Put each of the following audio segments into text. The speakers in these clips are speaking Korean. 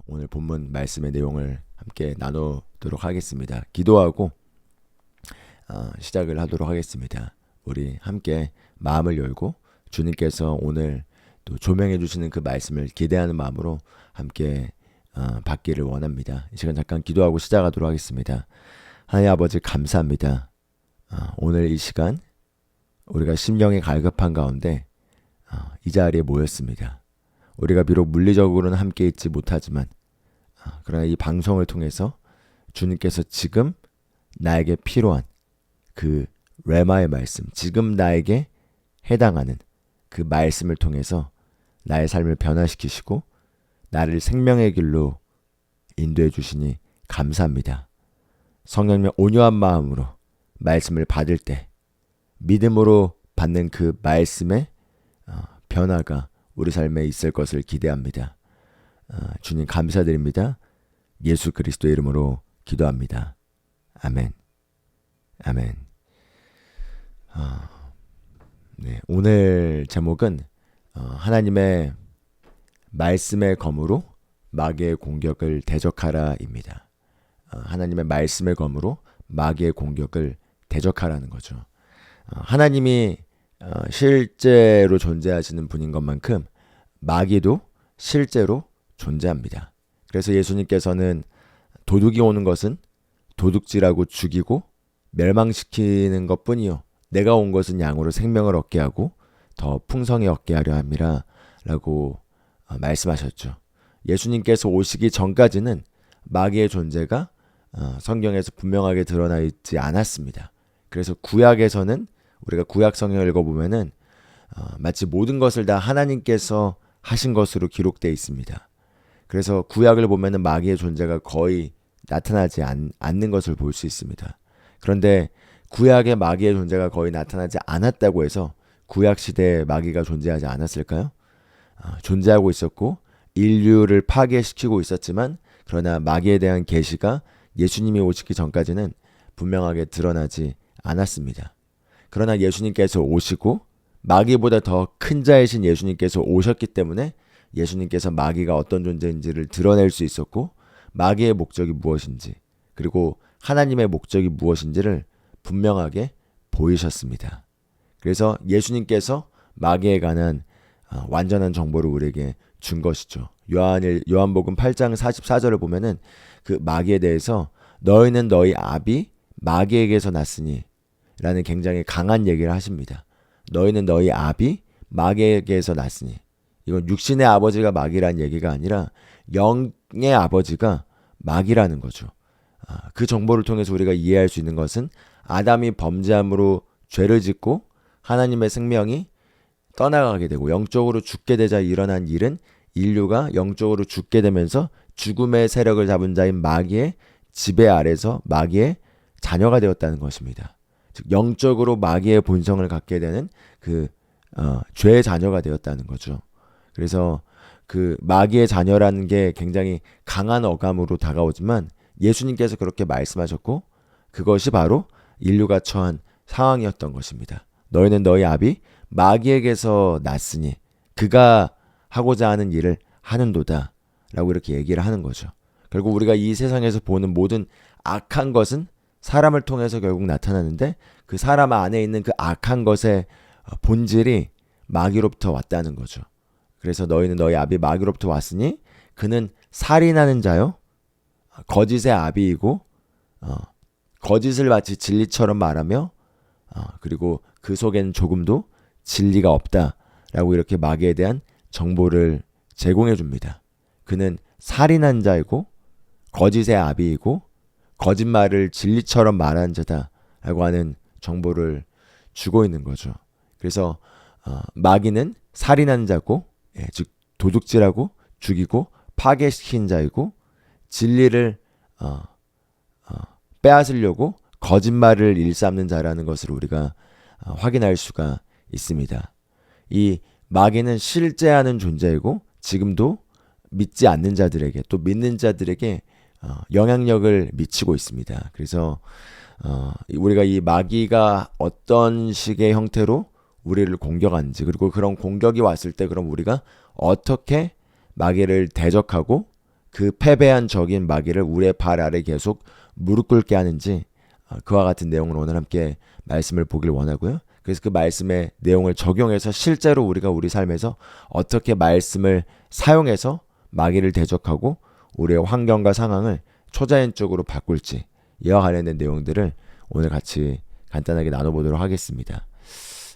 오늘 본문 말씀의 내용을 함께 나누도록 하겠습니다. 기도하고 시작을 하도록 하겠습니다. 우리 함께 마음을 열고 주님께서 오늘 또 조명해 주시는 그 말씀을 기대하는 마음으로 함께 받기를 원합니다. 이 시간 잠깐 기도하고 시작하도록 하겠습니다. 하나님 아버지 감사합니다. 오늘 이 시간 우리가 심령이 갈급한 가운데 이 자리에 모였습니다. 우리가 비록 물리적으로는 함께 있지 못하지만 그러나 이 방송을 통해서 주님께서 지금 나에게 필요한 그 레마의 말씀, 지금 나에게 해당하는 그 말씀을 통해서 나의 삶을 변화시키시고 나를 생명의 길로 인도해 주시니 감사합니다. 성령님 온유한 마음으로 말씀을 받을 때 믿음으로 받는 그 말씀의 변화가 우리 삶에 있을 것을 기대합니다. 주님 감사드립니다. 예수 그리스도의 이름으로 기도합니다. 아멘. 아멘. 네, 오늘 제목은 하나님의 말씀의 검으로 마귀의 공격을 대적하라입니다. 하나님의 말씀의 검으로 마귀의 공격을 대적하라는 거죠. 하나님이 실제로 존재하시는 분인 것만큼 마귀도 실제로 존재합니다. 그래서 예수님께서는 도둑이 오는 것은 도둑질하고 죽이고 멸망시키는 것뿐이요 내가 온 것은 양으로 생명을 얻게 하고 더 풍성히 얻게 하려 함이라 라고 말씀하셨죠. 예수님께서 오시기 전까지는 마귀의 존재가 성경에서 분명하게 드러나 있지 않았습니다. 그래서 구약에서는 우리가 구약 성경을 읽어보면은 마치 모든 것을 다 하나님께서 하신 것으로 기록되어 있습니다. 그래서 구약을 보면은 마귀의 존재가 거의 나타나지 않는 것을 볼 수 있습니다. 그런데 구약의 마귀의 존재가 거의 나타나지 않았다고 해서 구약 시대에 마귀가 존재하지 않았을까요? 존재하고 있었고 인류를 파괴시키고 있었지만 그러나 마귀에 대한 계시가 예수님이 오시기 전까지는 분명하게 드러나지 않았습니다. 그러나 예수님께서 오시고 마귀보다 더 큰 자이신 예수님께서 오셨기 때문에 예수님께서 마귀가 어떤 존재인지를 드러낼 수 있었고 마귀의 목적이 무엇인지 그리고 하나님의 목적이 무엇인지를 분명하게 보이셨습니다. 그래서 예수님께서 마귀에 관한 완전한 정보를 우리에게 준 것이죠. 요한복음 8장 44절을 보면은 그 마귀에 대해서 너희는 너희 아비 마귀에게서 났으니 라는 굉장히 강한 얘기를 하십니다. 너희는 너희 아비 마귀에게서 났으니 이건 육신의 아버지가 마귀라는 얘기가 아니라 영의 아버지가 마귀라는 거죠. 그 정보를 통해서 우리가 이해할 수 있는 것은 아담이 범죄함으로 죄를 짓고 하나님의 생명이 떠나가게 되고 영적으로 죽게 되자 일어난 일은 인류가 영적으로 죽게 되면서 죽음의 세력을 잡은 자인 마귀의 지배 아래서 마귀의 자녀가 되었다는 것입니다. 즉 영적으로 마귀의 본성을 갖게 되는 그 죄의 자녀가 되었다는 거죠. 그래서 그 마귀의 자녀라는 게 굉장히 강한 어감으로 다가오지만 예수님께서 그렇게 말씀하셨고 그것이 바로 인류가 처한 상황이었던 것입니다. 너희는 너희 아비 마귀에게서 났으니 그가 하고자 하는 일을 하는도다 라고 이렇게 얘기를 하는 거죠. 결국 우리가 이 세상에서 보는 모든 악한 것은 사람을 통해서 결국 나타나는데 그 사람 안에 있는 그 악한 것의 본질이 마귀로부터 왔다는 거죠. 그래서 너희는 너희 아비 마귀로부터 왔으니 그는 살인하는 자요 거짓의 아비이고 거짓을 마치 진리처럼 말하며 그리고 그 속에는 조금도 진리가 없다라고 이렇게 마귀에 대한 정보를 제공해 줍니다. 그는 살인한 자이고 거짓의 아비이고 거짓말을 진리처럼 말하는 자다라고 하는 정보를 주고 있는 거죠. 그래서 마귀는 살인한 자고 즉 도둑질하고 죽이고 파괴시킨 자이고 진리를 빼앗으려고 거짓말을 일삼는 자라는 것을 우리가 확인할 수가 있습니다. 이 마귀는 실제하는 존재이고 지금도 믿지 않는 자들에게 또 믿는 자들에게 영향력을 미치고 있습니다. 그래서 우리가 이 마귀가 어떤 식의 형태로 우리를 공격하는지 그리고 그런 공격이 왔을 때 그럼 우리가 어떻게 마귀를 대적하고 그 패배한 적인 마귀를 우리의 발 아래 계속 무릎 꿇게 하는지 그와 같은 내용을 오늘 함께 말씀을 보길 원하고요. 그래서 그 말씀의 내용을 적용해서 실제로 우리가 우리 삶에서 어떻게 말씀을 사용해서 마귀를 대적하고 우리의 환경과 상황을 초자연적으로 바꿀지, 이와 관련된 내용들을 오늘 같이 간단하게 나눠보도록 하겠습니다.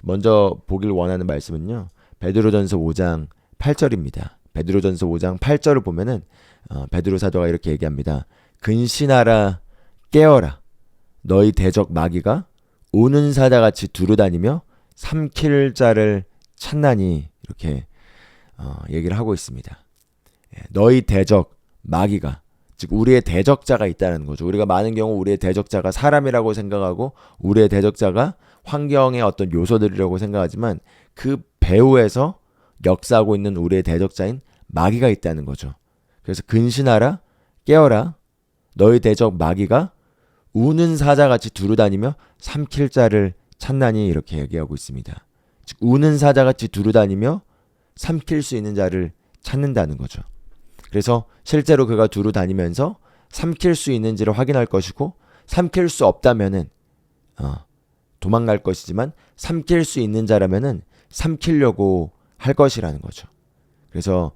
먼저 보길 원하는 말씀은요, 베드로전서 5장 8절입니다. 베드로전서 5장 8절을 보면은 베드로 사도가 이렇게 얘기합니다. 근신하라, 깨어라. 너희 대적 마귀가 우는 사자같이 두루다니며 삼킬 자를 찾나니, 이렇게 얘기를 하고 있습니다. 너희 대적 마귀가, 즉 우리의 대적자가 있다는 거죠. 우리가 많은 경우 우리의 대적자가 사람이라고 생각하고 우리의 대적자가 환경의 어떤 요소들이라고 생각하지만 그 배후에서 역사하고 있는 우리의 대적자인 마귀가 있다는 거죠. 그래서 근신하라, 깨어라. 너희 대적 마귀가 우는 사자같이 두루다니며 삼킬 자를 찾나니, 이렇게 얘기하고 있습니다. 즉 우는 사자같이 두루다니며 삼킬 수 있는 자를 찾는다는 거죠. 그래서 실제로 그가 두루다니면서 삼킬 수 있는지를 확인할 것이고, 삼킬 수 없다면은 도망갈 것이지만 삼킬 수 있는 자라면은 삼키려고 할 것이라는 거죠. 그래서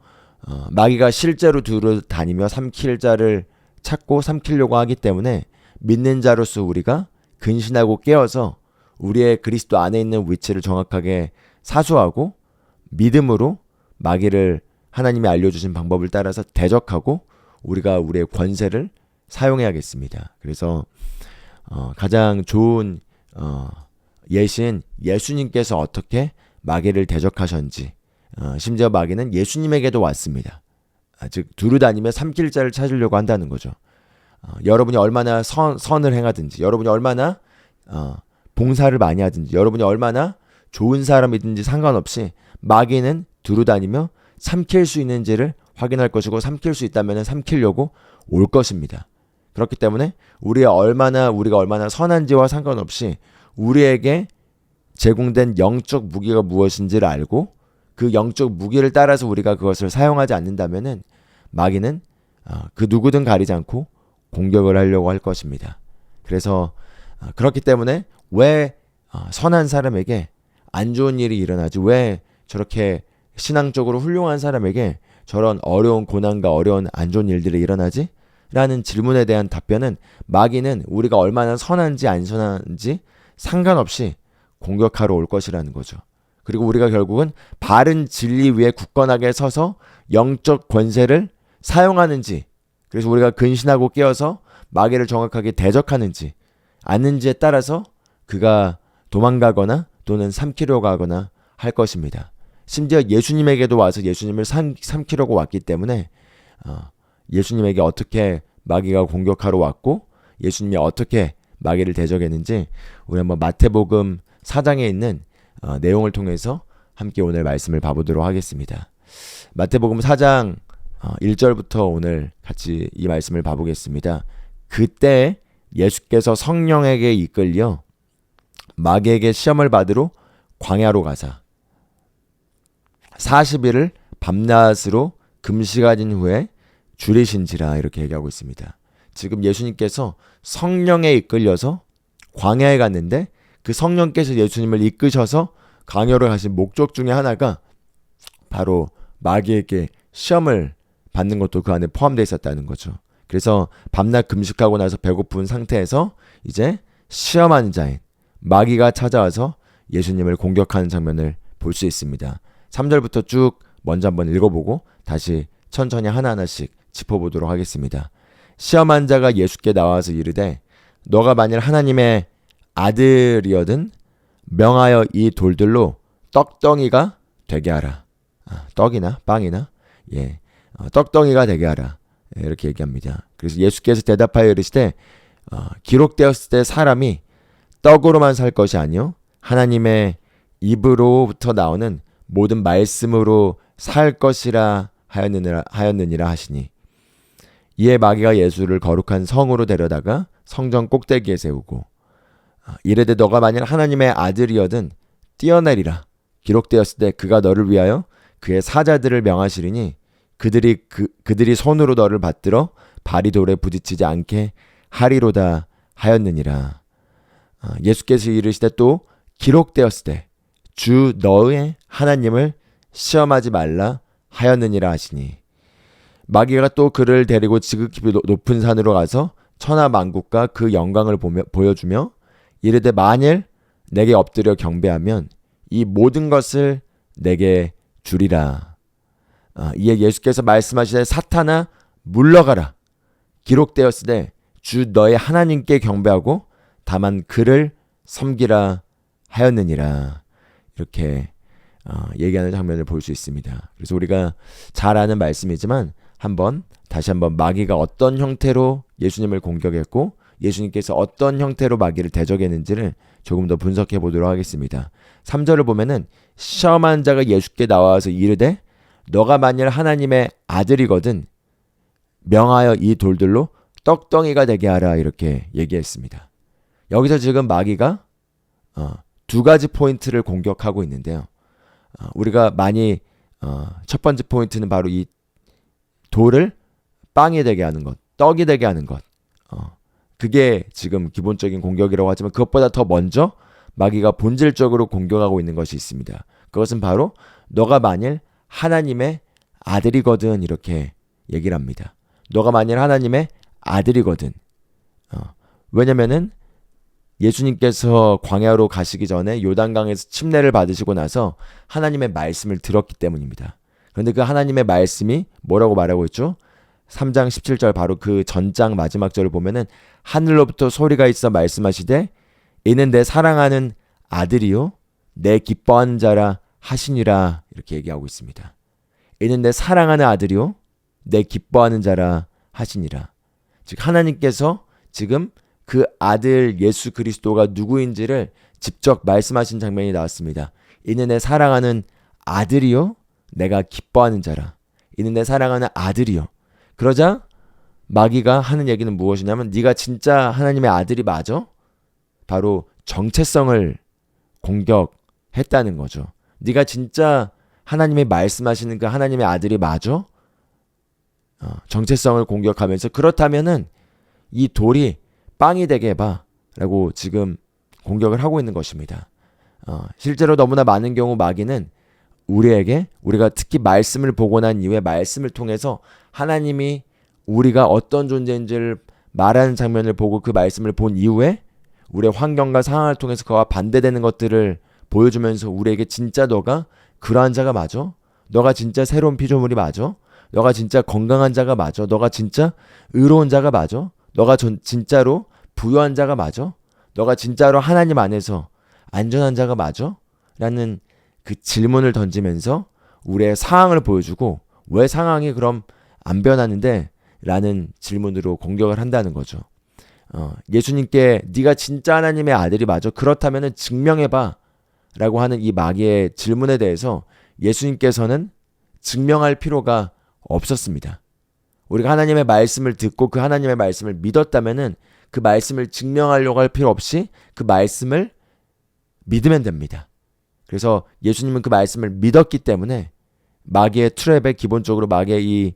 마귀가 실제로 두루다니며 삼킬 자를 찾고 삼키려고 하기 때문에 믿는 자로서 우리가 근신하고 깨어서 우리의 그리스도 안에 있는 위치를 정확하게 사수하고 믿음으로 마귀를 하나님이 알려주신 방법을 따라서 대적하고 우리가 우리의 권세를 사용해야겠습니다. 그래서 가장 좋은 예시인 예수님께서 어떻게 마귀를 대적하셨는지, 심지어 마귀는 예수님에게도 왔습니다. 즉 두루다니며 삼킬 자를 찾으려고 한다는 거죠. 여러분이 얼마나 선을 행하든지, 여러분이 얼마나 봉사를 많이 하든지, 여러분이 얼마나 좋은 사람이든지 상관없이 마귀는 두루다니며 삼킬 수 있는지를 확인할 것이고, 삼킬 수 있다면 삼키려고 올 것입니다. 그렇기 때문에 우리가 얼마나 선한지와 상관없이 우리에게 제공된 영적 무기가 무엇인지를 알고 그 영적 무기를 따라서 우리가 그것을 사용하지 않는다면은 마귀는 그 누구든 가리지 않고 공격을 하려고 할 것입니다. 그래서 그렇기 때문에 왜 선한 사람에게 안 좋은 일이 일어나지, 왜 저렇게 신앙적으로 훌륭한 사람에게 저런 어려운 고난과 어려운 안 좋은 일들이 일어나지? 라는 질문에 대한 답변은 마귀는 우리가 얼마나 선한지 안 선한지 상관없이 공격하러 올 것이라는 거죠. 그리고 우리가 결국은 바른 진리 위에 굳건하게 서서 영적 권세를 사용하는지, 그래서 우리가 근신하고 깨어서 마귀를 정확하게 대적하는지 않는지에 따라서 그가 도망가거나 또는 삼키려고 하거나 할 것입니다. 심지어 예수님에게도 와서 예수님을 삼키려고 왔기 때문에 예수님에게 어떻게 마귀가 공격하러 왔고 예수님이 어떻게 마귀를 대적했는지 우리 한번 마태복음 4장에 있는 내용을 통해서 함께 오늘 말씀을 봐보도록 하겠습니다. 마태복음 4장 1절부터 오늘 같이 이 말씀을 봐보겠습니다. 그때 예수께서 성령에게 이끌려 마귀에게 시험을 받으러 광야로 가사 40일을 밤낮으로 금식하신 후에 줄이신지라, 이렇게 얘기하고 있습니다. 지금 예수님께서 성령에 이끌려서 광야에 갔는데 그 성령께서 예수님을 이끄셔서 광야로 가신 목적 중에 하나가 바로 마귀에게 시험을 받는 것도 그 안에 포함되어 있었다는 거죠. 그래서 밤낮 금식하고 나서 배고픈 상태에서 이제 시험하는 자인 마귀가 찾아와서 예수님을 공격하는 장면을 볼 수 있습니다. 3절부터 쭉 먼저 한번 읽어보고 다시 천천히 하나하나씩 짚어보도록 하겠습니다. 시험한 자가 예수께 나와서 이르되 너가 만일 하나님의 아들이어든 명하여 이 돌들로 떡덩이가 되게 하라. 떡이나 빵이나 떡덩이가 되게 하라. 이렇게 얘기합니다. 그래서 예수께서 대답하여 이르시되 기록되었을 때 사람이 떡으로만 살 것이 아니요 하나님의 입으로부터 나오는 모든 말씀으로 살 것이라 하였느니라 하시니, 이에 마귀가 예수를 거룩한 성으로 데려다가 성전 꼭대기에 세우고 이르되 너가 만일 하나님의 아들이어든 뛰어내리라. 기록되었을 때 그가 너를 위하여 그의 사자들을 명하시리니 그들이 손으로 너를 받들어 발이 돌에 부딪히지 않게 하리로다 하였느니라. 예수께서 이르시되 또 기록되었을 때 주 너의 하나님을 시험하지 말라 하였느니라 하시니, 마귀가 또 그를 데리고 지극히 높은 산으로 가서 천하만국과 그 영광을 보여주며 이르되 만일 내게 엎드려 경배하면 이 모든 것을 내게 주리라. 이에 예수께서 말씀하시되 사탄아 물러가라. 기록되었을 때 주 너의 하나님께 경배하고 다만 그를 섬기라 하였느니라. 이렇게 얘기하는 장면을 볼 수 있습니다. 그래서 우리가 잘 아는 말씀이지만 다시 한번 마귀가 어떤 형태로 예수님을 공격했고 예수님께서 어떤 형태로 마귀를 대적했는지를 조금 더 분석해 보도록 하겠습니다. 3절을 보면은 시험한 자가 예수께 나와서 이르되 너가 만일 하나님의 아들이거든 명하여 이 돌들로 떡덩이가 되게 하라, 이렇게 얘기했습니다. 여기서 지금 마귀가 두 가지 포인트를 공격하고 있는데요. 우리가 많이 첫 번째 포인트는 바로 이 돌을 빵이 되게 하는 것, 떡이 되게 하는 것. 그게 지금 기본적인 공격이라고 하지만 그것보다 더 먼저 마귀가 본질적으로 공격하고 있는 것이 있습니다. 그것은 바로 너가 만일 하나님의 아들이거든, 이렇게 얘기를 합니다. 너가 만일 하나님의 아들이거든. 왜냐면은 예수님께서 광야로 가시기 전에 요단강에서 침례를 받으시고 나서 하나님의 말씀을 들었기 때문입니다. 그런데 그 하나님의 말씀이 뭐라고 말하고 있죠? 3장 17절 바로 그 전장 마지막 절을 보면은 하늘로부터 소리가 있어 말씀하시되 이는 내 사랑하는 아들이요 내 기뻐하는 자라 하시니라, 이렇게 얘기하고 있습니다. 이는 내 사랑하는 아들이요 내 기뻐하는 자라 하시니라. 즉 하나님께서 지금 그 아들 예수 그리스도가 누구인지를 직접 말씀하신 장면이 나왔습니다. 이는 내 사랑하는 아들이요 내가 기뻐하는 자라. 이는 내 사랑하는 아들이요. 그러자 마귀가 하는 얘기는 무엇이냐면 네가 진짜 하나님의 아들이 맞아? 바로 정체성을 공격했다는 거죠. 네가 진짜 하나님이 말씀하시는 그 하나님의 아들이 맞아? 정체성을 공격하면서 그렇다면은 이 돌이 빵이 되게 해봐 라고 지금 공격을 하고 있는 것입니다. 실제로 너무나 많은 경우 마귀는 우리가 특히 말씀을 보고 난 이후에 말씀을 통해서 하나님이 우리가 어떤 존재인지를 말하는 장면을 보고 그 말씀을 본 이후에 우리의 환경과 상황을 통해서 그와 반대되는 것들을 보여주면서 우리에게 진짜 너가 그러한 자가 맞아? 너가 진짜 새로운 피조물이 맞아? 너가 진짜 건강한 자가 맞아? 너가 진짜 의로운 자가 맞아? 너가 진짜로 부유한 자가 맞아? 너가 진짜로 하나님 안에서 안전한 자가 맞아? 라는 그 질문을 던지면서 우리의 상황을 보여주고 왜 상황이 그럼 안 변하는데? 라는 질문으로 공격을 한다는 거죠. 예수님께 네가 진짜 하나님의 아들이 맞아? 그렇다면 증명해봐 라고 하는 이 마귀의 질문에 대해서 예수님께서는 증명할 필요가 없었습니다. 우리가 하나님의 말씀을 듣고 그 하나님의 말씀을 믿었다면은 그 말씀을 증명하려고 할 필요 없이 그 말씀을 믿으면 됩니다. 그래서 예수님은 그 말씀을 믿었기 때문에 마귀의 트랩에 기본적으로 마귀의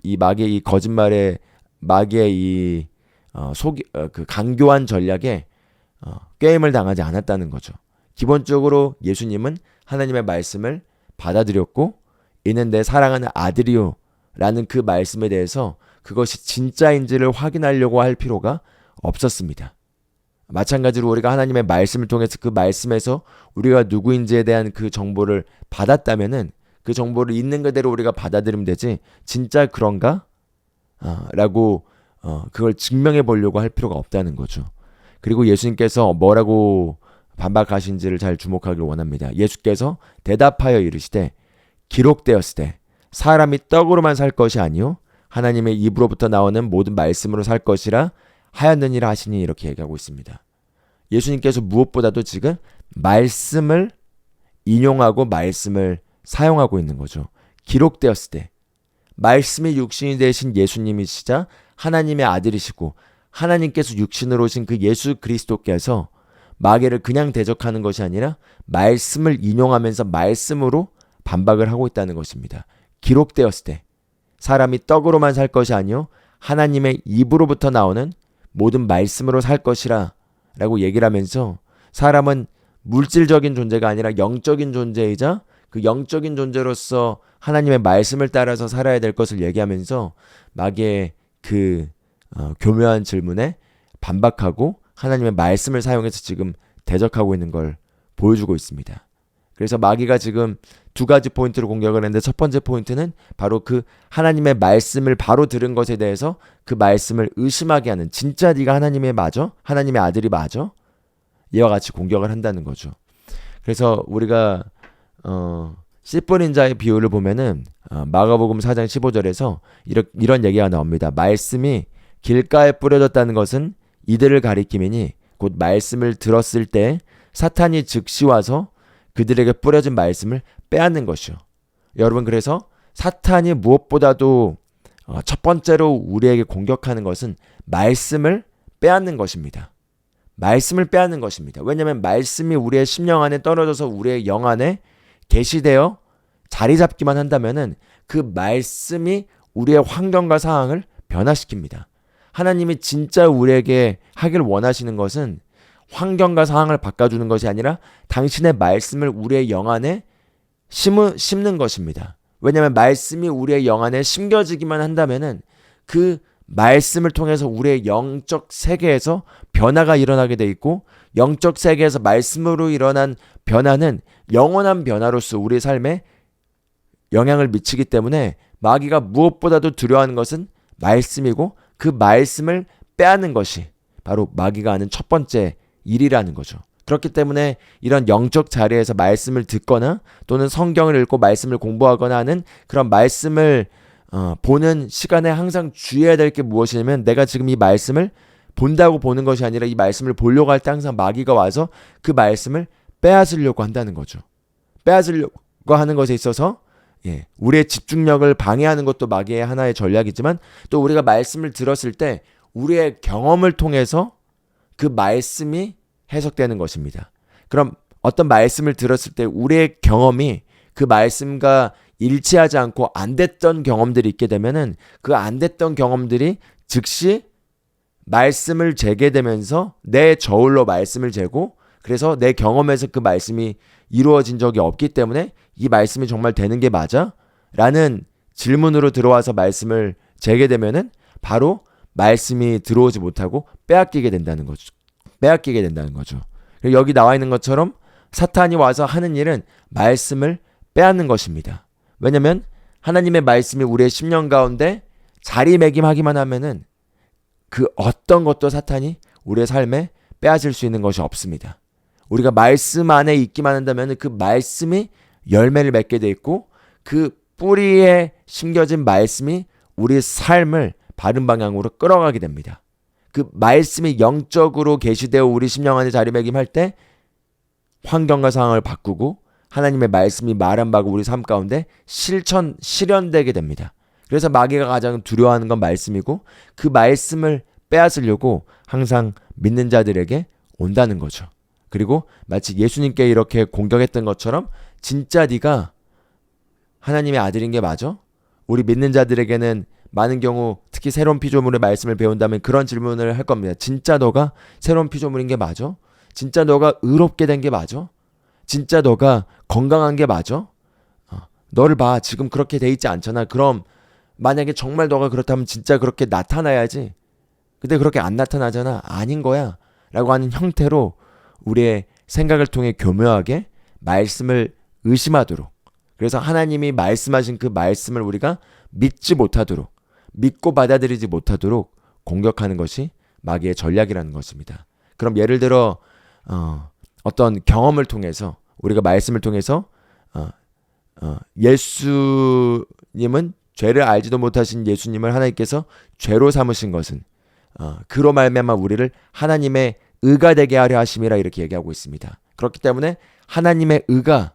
이 거짓말에 마귀의 그 강교한 전략에 꾀임을 당하지 않았다는 거죠. 기본적으로 예수님은 하나님의 말씀을 받아들였고 이는 내 사랑하는 아들이요 라는 그 말씀에 대해서 그것이 진짜인지를 확인하려고 할 필요가 없었습니다. 마찬가지로 우리가 하나님의 말씀을 통해서 그 말씀에서 우리가 누구인지에 대한 그 정보를 받았다면은 그 정보를 있는 그대로 우리가 받아들이면 되지 진짜 그런가? 라고 그걸 증명해 보려고 할 필요가 없다는 거죠. 그리고 예수님께서 뭐라고 반박하신지를 잘 주목하길 원합니다. 예수께서 대답하여 이르시되 기록되었을 때 사람이 떡으로만 살 것이 아니요 하나님의 입으로부터 나오는 모든 말씀으로 살 것이라 하였느니라 하시니, 이렇게 얘기하고 있습니다. 예수님께서 무엇보다도 지금 말씀을 인용하고 말씀을 사용하고 있는 거죠. 기록되었을 때 말씀이 육신이 되신 예수님이시자 하나님의 아들이시고 하나님께서 육신으로 오신 그 예수 그리스도께서 마귀를 그냥 대적하는 것이 아니라 말씀을 인용하면서 말씀으로 반박을 하고 있다는 것입니다. 기록되었을 때 사람이 떡으로만 살 것이 아니요 하나님의 입으로부터 나오는 모든 말씀으로 살 것이라 라고 얘기를 하면서 사람은 물질적인 존재가 아니라 영적인 존재이자 그 영적인 존재로서 하나님의 말씀을 따라서 살아야 될 것을 얘기하면서 마귀의 그 교묘한 질문에 반박하고 하나님의 말씀을 사용해서 지금 대적하고 있는 걸 보여주고 있습니다. 그래서 마귀가 지금 두 가지 포인트로 공격을 했는데 첫 번째 포인트는 바로 그 하나님의 말씀을 바로 들은 것에 대해서 그 말씀을 의심하게 하는, 진짜 네가 하나님의 맞아? 하나님의 아들이 맞아? 이와 같이 공격을 한다는 거죠. 그래서 우리가 씨 뿌린 자의 비유를 보면은 마가복음 4장 15절에서 이런 얘기가 나옵니다. 말씀이 길가에 뿌려졌다는 것은 이들을 가리킴이니 곧 말씀을 들었을 때 사탄이 즉시 와서 그들에게 뿌려진 말씀을 빼앗는 것이요. 여러분, 그래서 사탄이 무엇보다도 첫 번째로 우리에게 공격하는 것은 말씀을 빼앗는 것입니다. 말씀을 빼앗는 것입니다. 왜냐하면 말씀이 우리의 심령 안에 떨어져서 우리의 영 안에 계시되어 자리 잡기만 한다면은 그 말씀이 우리의 환경과 상황을 변화시킵니다. 하나님이 진짜 우리에게 하길 원하시는 것은 환경과 상황을 바꿔주는 것이 아니라 당신의 말씀을 우리의 영 안에 심는 것입니다. 왜냐하면 말씀이 우리의 영 안에 심겨지기만 한다면은 그 말씀을 통해서 우리의 영적 세계에서 변화가 일어나게 돼 있고, 영적 세계에서 말씀으로 일어난 변화는 영원한 변화로서 우리의 삶에 영향을 미치기 때문에 마귀가 무엇보다도 두려워하는 것은 말씀이고, 그 말씀을 빼앗는 것이 바로 마귀가 하는 첫 번째 일이라는 거죠. 그렇기 때문에 이런 영적 자리에서 말씀을 듣거나 또는 성경을 읽고 말씀을 공부하거나 하는 그런 말씀을 보는 시간에 항상 주의해야 될 게 무엇이냐면, 내가 지금 이 말씀을 본다고 보는 것이 아니라 이 말씀을 보려고 할 때 항상 마귀가 와서 그 말씀을 빼앗으려고 한다는 거죠. 빼앗으려고 하는 것에 있어서 우리의 집중력을 방해하는 것도 마귀의 하나의 전략이지만, 또 우리가 말씀을 들었을 때 우리의 경험을 통해서 그 말씀이 해석되는 것입니다. 그럼 어떤 말씀을 들었을 때 우리의 경험이 그 말씀과 일치하지 않고 안 됐던 경험들이 있게 되면은 그 안 됐던 경험들이 즉시 말씀을 재게 되면서 내 저울로 말씀을 재고, 그래서 내 경험에서 그 말씀이 이루어진 적이 없기 때문에 이 말씀이 정말 되는 게 맞아? 라는 질문으로 들어와서 말씀을 재게 되면은 바로 말씀이 들어오지 못하고 빼앗기게 된다는 거죠. 그리고 여기 나와 있는 것처럼 사탄이 와서 하는 일은 말씀을 빼앗는 것입니다. 왜냐하면 하나님의 말씀이 우리의 심령 가운데 자리매김하기만 하면은 그 어떤 것도 사탄이 우리의 삶에 빼앗을 수 있는 것이 없습니다. 우리가 말씀 안에 있기만 한다면 그 말씀이 열매를 맺게 돼 있고, 그 뿌리에 심겨진 말씀이 우리 삶을 바른 방향으로 끌어가게 됩니다. 그 말씀이 영적으로 계시되어 우리 심령 안에 자리매김할 때 환경과 상황을 바꾸고 하나님의 말씀이 말한 바가 우리 삶 가운데 실현되게 됩니다. 그래서 마귀가 가장 두려워하는 건 말씀이고, 그 말씀을 빼앗으려고 항상 믿는 자들에게 온다는 거죠. 그리고 마치 예수님께 이렇게 공격했던 것처럼 진짜 네가 하나님의 아들인 게 맞아? 우리 믿는 자들에게는 많은 경우 특히 새로운 피조물의 말씀을 배운다면 그런 질문을 할 겁니다. 진짜 너가 새로운 피조물인 게 맞아? 진짜 너가 의롭게 된 게 맞아? 진짜 너가 건강한 게 맞아? 너를 봐, 지금 그렇게 돼 있지 않잖아. 그럼 만약에 정말 너가 그렇다면 진짜 그렇게 나타나야지. 근데 그렇게 안 나타나잖아. 아닌 거야 라고 하는 형태로 우리의 생각을 통해 교묘하게 말씀을 의심하도록, 그래서 하나님이 말씀하신 그 말씀을 우리가 믿지 못하도록, 믿고 받아들이지 못하도록 공격하는 것이 마귀의 전략이라는 것입니다. 그럼 예를 들어 어떤 경험을 통해서, 우리가 말씀을 통해서 예수님은 죄를 알지도 못하신 예수님을 하나님께서 죄로 삼으신 것은 그로 말미암아 우리를 하나님의 의가 되게 하려 하심이라 이렇게 얘기하고 있습니다. 그렇기 때문에 하나님의 의가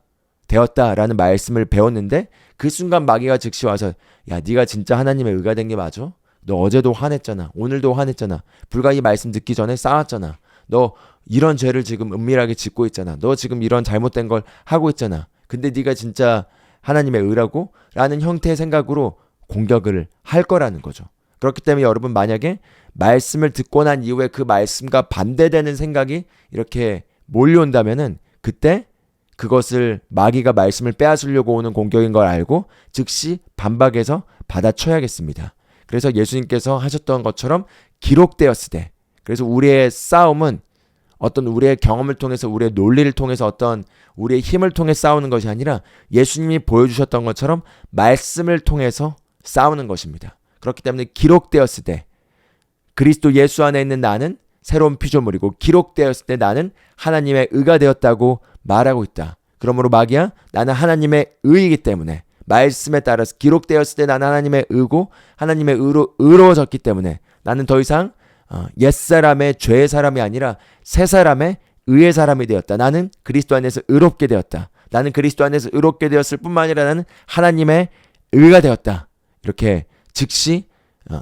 되었다라는 말씀을 배웠는데 그 순간 마귀가 즉시 와서, 야, 네가 진짜 하나님의 의가 된 게 맞아? 너 어제도 화냈잖아. 오늘도 화냈잖아. 불과 이 말씀 듣기 전에 싸웠잖아. 너 이런 죄를 지금 은밀하게 짓고 있잖아. 너 지금 이런 잘못된 걸 하고 있잖아. 근데 네가 진짜 하나님의 의라고 라는 형태의 생각으로 공격을 할 거라는 거죠. 그렇기 때문에 여러분 만약에 말씀을 듣고 난 이후에 그 말씀과 반대되는 생각이 이렇게 몰려온다면은 그때 그것을 마귀가 말씀을 빼앗으려고 오는 공격인 걸 알고 즉시 반박해서 받아쳐야겠습니다. 그래서 예수님께서 하셨던 것처럼 기록되었으되, 그래서 우리의 싸움은 어떤 우리의 경험을 통해서, 우리의 논리를 통해서, 어떤 우리의 힘을 통해 싸우는 것이 아니라 예수님이 보여주셨던 것처럼 말씀을 통해서 싸우는 것입니다. 그렇기 때문에 기록되었을 때 그리스도 예수 안에 있는 나는 새로운 피조물이고 기록되었을 때 나는 하나님의 의가 되었다고 말하고 있다. 그러므로 마귀야, 나는 하나님의 의이기 때문에, 말씀에 따라서 기록되었을 때 나는 하나님의 의고 하나님의 의로 의로워졌기 때문에 나는 더 이상 옛사람의 죄의 사람이 아니라 새 사람의 의의 사람이 되었다. 나는 그리스도 안에서 의롭게 되었다. 나는 그리스도 안에서 의롭게 되었을 뿐만 아니라 나는 하나님의 의가 되었다. 이렇게 즉시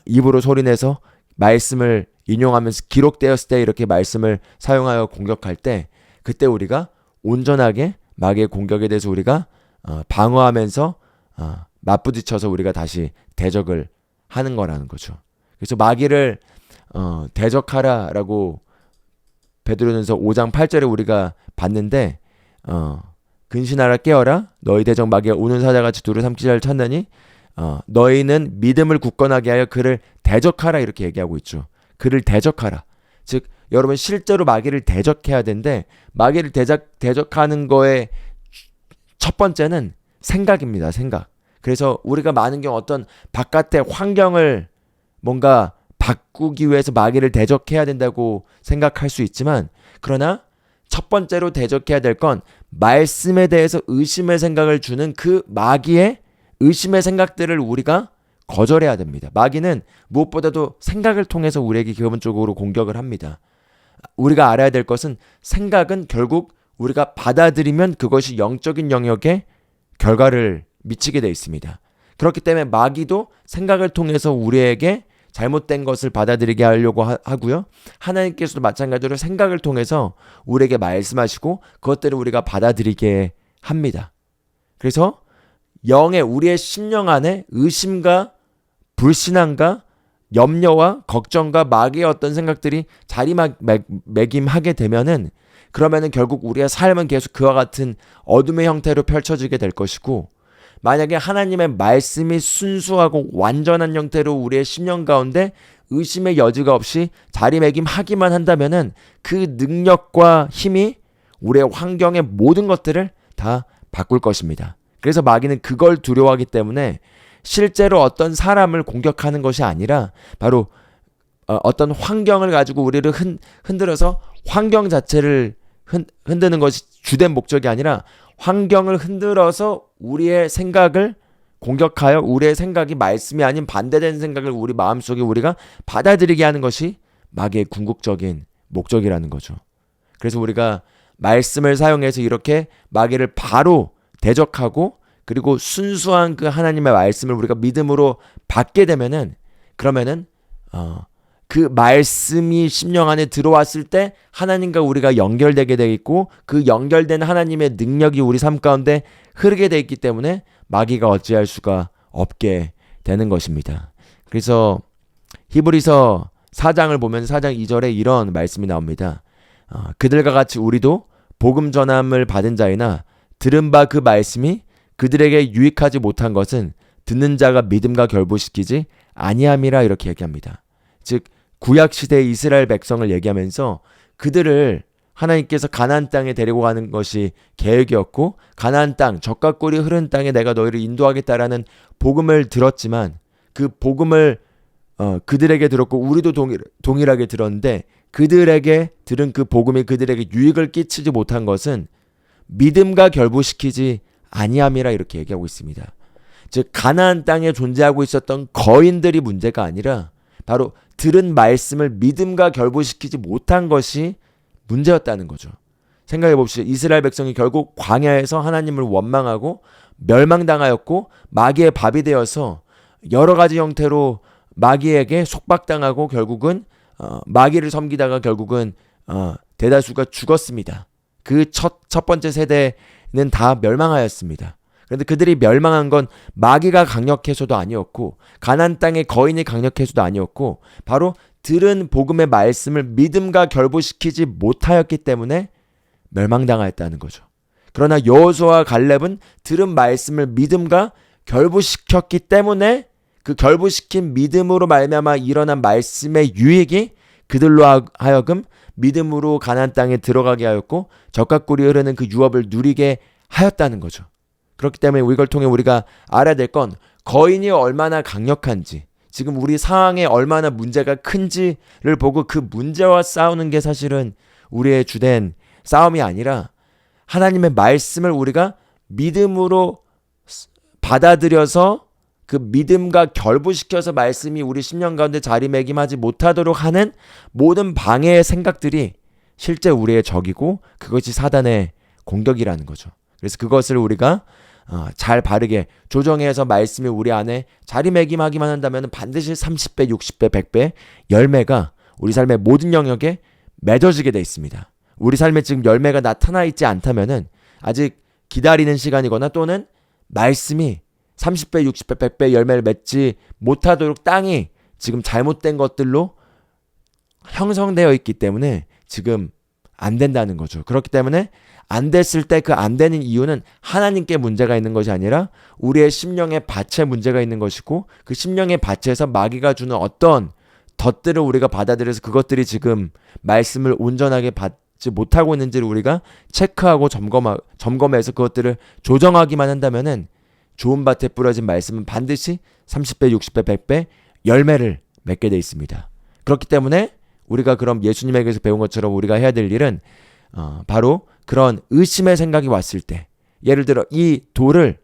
입으로 소리내서 말씀을 인용하면서 기록되었을 때 이렇게 말씀을 사용하여 공격할 때, 그때 우리가 온전하게 마귀의 공격에 대해서 우리가 방어하면서 맞부딪혀서 우리가 다시 대적을 하는 거라는 거죠. 그래서 마귀를 대적하라라고 베드로전서 5장 8절에 우리가 봤는데, 근신하라 깨어라 너희 대적 마귀가 우는 사자같이 두루 삼키자를 찾느니 너희는 믿음을 굳건하게 하여 그를 대적하라, 이렇게 얘기하고 있죠. 그를 대적하라. 즉 여러분 실제로 마귀를 대적해야 되는데, 마귀를 대적하는 거의 첫 번째는 생각입니다. 생각. 그래서 우리가 많은 경우 어떤 바깥의 환경을 뭔가 바꾸기 위해서 마귀를 대적해야 된다고 생각할 수 있지만, 그러나 첫 번째로 대적해야 될 건 말씀에 대해서 의심의 생각을 주는 그 마귀의 의심의 생각들을 우리가 거절해야 됩니다. 마귀는 무엇보다도 생각을 통해서 우리에게 기본적으로 공격을 합니다. 우리가 알아야 될 것은 생각은 결국 우리가 받아들이면 그것이 영적인 영역에 결과를 미치게 되어 있습니다. 그렇기 때문에 마귀도 생각을 통해서 우리에게 잘못된 것을 받아들이게 하려고 하고요. 하나님께서도 마찬가지로 생각을 통해서 우리에게 말씀하시고 그것들을 우리가 받아들이게 합니다. 그래서 영의 우리의 심령 안에 의심과 불신앙과 염려와 걱정과 마귀의 어떤 생각들이 자리매김하게 되면은, 그러면은 결국 우리의 삶은 계속 그와 같은 어둠의 형태로 펼쳐지게 될 것이고, 만약에 하나님의 말씀이 순수하고 완전한 형태로 우리의 심령 가운데 의심의 여지가 없이 자리매김하기만 한다면은 그 능력과 힘이 우리의 환경의 모든 것들을 다 바꿀 것입니다. 그래서 마귀는 그걸 두려워하기 때문에 실제로 어떤 사람을 공격하는 것이 아니라 바로 어떤 환경을 가지고 우리를 흔들어서 환경 자체를 흔드는 것이 주된 목적이 아니라 환경을 흔들어서 우리의 생각을 공격하여 우리의 생각이 말씀이 아닌 반대되는 생각을 우리 마음속에 우리가 받아들이게 하는 것이 마귀의 궁극적인 목적이라는 거죠. 그래서 우리가 말씀을 사용해서 이렇게 마귀를 바로 대적하고, 그리고 순수한 그 하나님의 말씀을 우리가 믿음으로 받게 되면은, 그러면은 그 말씀이 심령 안에 들어왔을 때 하나님과 우리가 연결되게 돼 있고, 그 연결된 하나님의 능력이 우리 삶 가운데 흐르게 돼 있기 때문에 마귀가 어찌할 수가 없게 되는 것입니다. 그래서 히브리서 4장을 보면 4장 2절에 이런 말씀이 나옵니다. 그들과 같이 우리도 복음 전함을 받은 자이나 들은 바 그 말씀이 그들에게 유익하지 못한 것은 듣는 자가 믿음과 결부시키지 아니함이라, 이렇게 얘기합니다. 즉 구약시대의 이스라엘 백성을 얘기하면서 그들을 하나님께서 가나안 땅에 데리고 가는 것이 계획이었고, 가나안 땅, 젖과 꿀이 흐르는 땅에 내가 너희를 인도하겠다라는 복음을 들었지만, 그 복음을 그들에게 들었고 우리도 동일하게 들었는데, 그들에게 들은 그 복음이 그들에게 유익을 끼치지 못한 것은 믿음과 결부시키지 아니함이라, 이렇게 얘기하고 있습니다. 즉 가나안 땅에 존재하고 있었던 거인들이 문제가 아니라 바로 들은 말씀을 믿음과 결부시키지 못한 것이 문제였다는 거죠. 생각해 봅시다. 이스라엘 백성이 결국 광야에서 하나님을 원망하고 멸망당하였고 마귀의 밥이 되어서 여러 가지 형태로 마귀에게 속박당하고 결국은 마귀를 섬기다가 결국은 대다수가 죽었습니다. 그 첫 번째 세대는 다 멸망하였습니다. 그런데 그들이 멸망한 건 마귀가 강력해서도 아니었고 가나안 땅의 거인이 강력해서도 아니었고 바로 들은 복음의 말씀을 믿음과 결부시키지 못하였기 때문에 멸망당하였다는 거죠. 그러나 여호수아와 갈렙은 들은 말씀을 믿음과 결부시켰기 때문에 그 결부시킨 믿음으로 말미암아 일어난 말씀의 유익이 그들로 하여금 믿음으로 가나안 땅에 들어가게 하였고 젖과 꿀이 흐르는 그 유업을 누리게 하였다는 거죠. 그렇기 때문에 이걸 통해 우리가 알아야 될 건 거인이 얼마나 강력한지, 지금 우리 상황에 얼마나 문제가 큰지를 보고 그 문제와 싸우는 게 사실은 우리의 주된 싸움이 아니라 하나님의 말씀을 우리가 믿음으로 받아들여서 그 믿음과 결부시켜서 말씀이 우리 심령 가운데 자리매김하지 못하도록 하는 모든 방해의 생각들이 실제 우리의 적이고 그것이 사단의 공격이라는 거죠. 그래서 그것을 우리가 잘 바르게 조정해서 말씀이 우리 안에 자리매김하기만 한다면 반드시 30배, 60배, 100배 열매가 우리 삶의 모든 영역에 맺어지게 돼 있습니다. 우리 삶에 지금 열매가 나타나 있지 않다면 아직 기다리는 시간이거나 또는 말씀이 30배, 60배, 100배 열매를 맺지 못하도록 땅이 지금 잘못된 것들로 형성되어 있기 때문에 지금 안 된다는 거죠. 그렇기 때문에 안 됐을 때 그 안 되는 이유는 하나님께 문제가 있는 것이 아니라 우리의 심령의 밭에 문제가 있는 것이고 그 심령의 밭에서 마귀가 주는 어떤 덫들을 우리가 받아들여서 그것들이 지금 말씀을 온전하게 받지 못하고 있는지를 우리가 체크하고 점검해서 그것들을 조정하기만 한다면은 좋은 밭에 뿌려진 말씀은 반드시 30배, 60배, 100배 열매를 맺게 돼 있습니다. 그렇기 때문에 우리가 그럼 예수님에게서 배운 것처럼 우리가 해야 될 일은 바로 그런 의심의 생각이 왔을 때, 예를 들어 이 돌을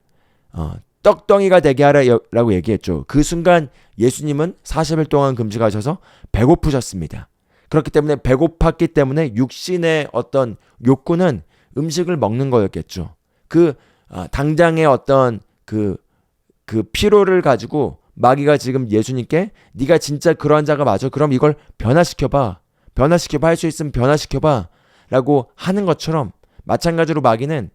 떡덩이가 되게 하라고 얘기했죠. 그 순간 예수님은 40일 동안 금식하셔서 배고프셨습니다. 그렇기 때문에 배고팠기 때문에 육신의 어떤 욕구는 음식을 먹는 거였겠죠. 그 당장의 어떤 그 피로를 가지고 마귀가 지금 예수님께 네가 진짜 그러한 자가 맞아? 그럼 이걸 변화시켜봐. 할 수 있으면 변화시켜봐. 라고 하는 것처럼 마찬가지로 마귀는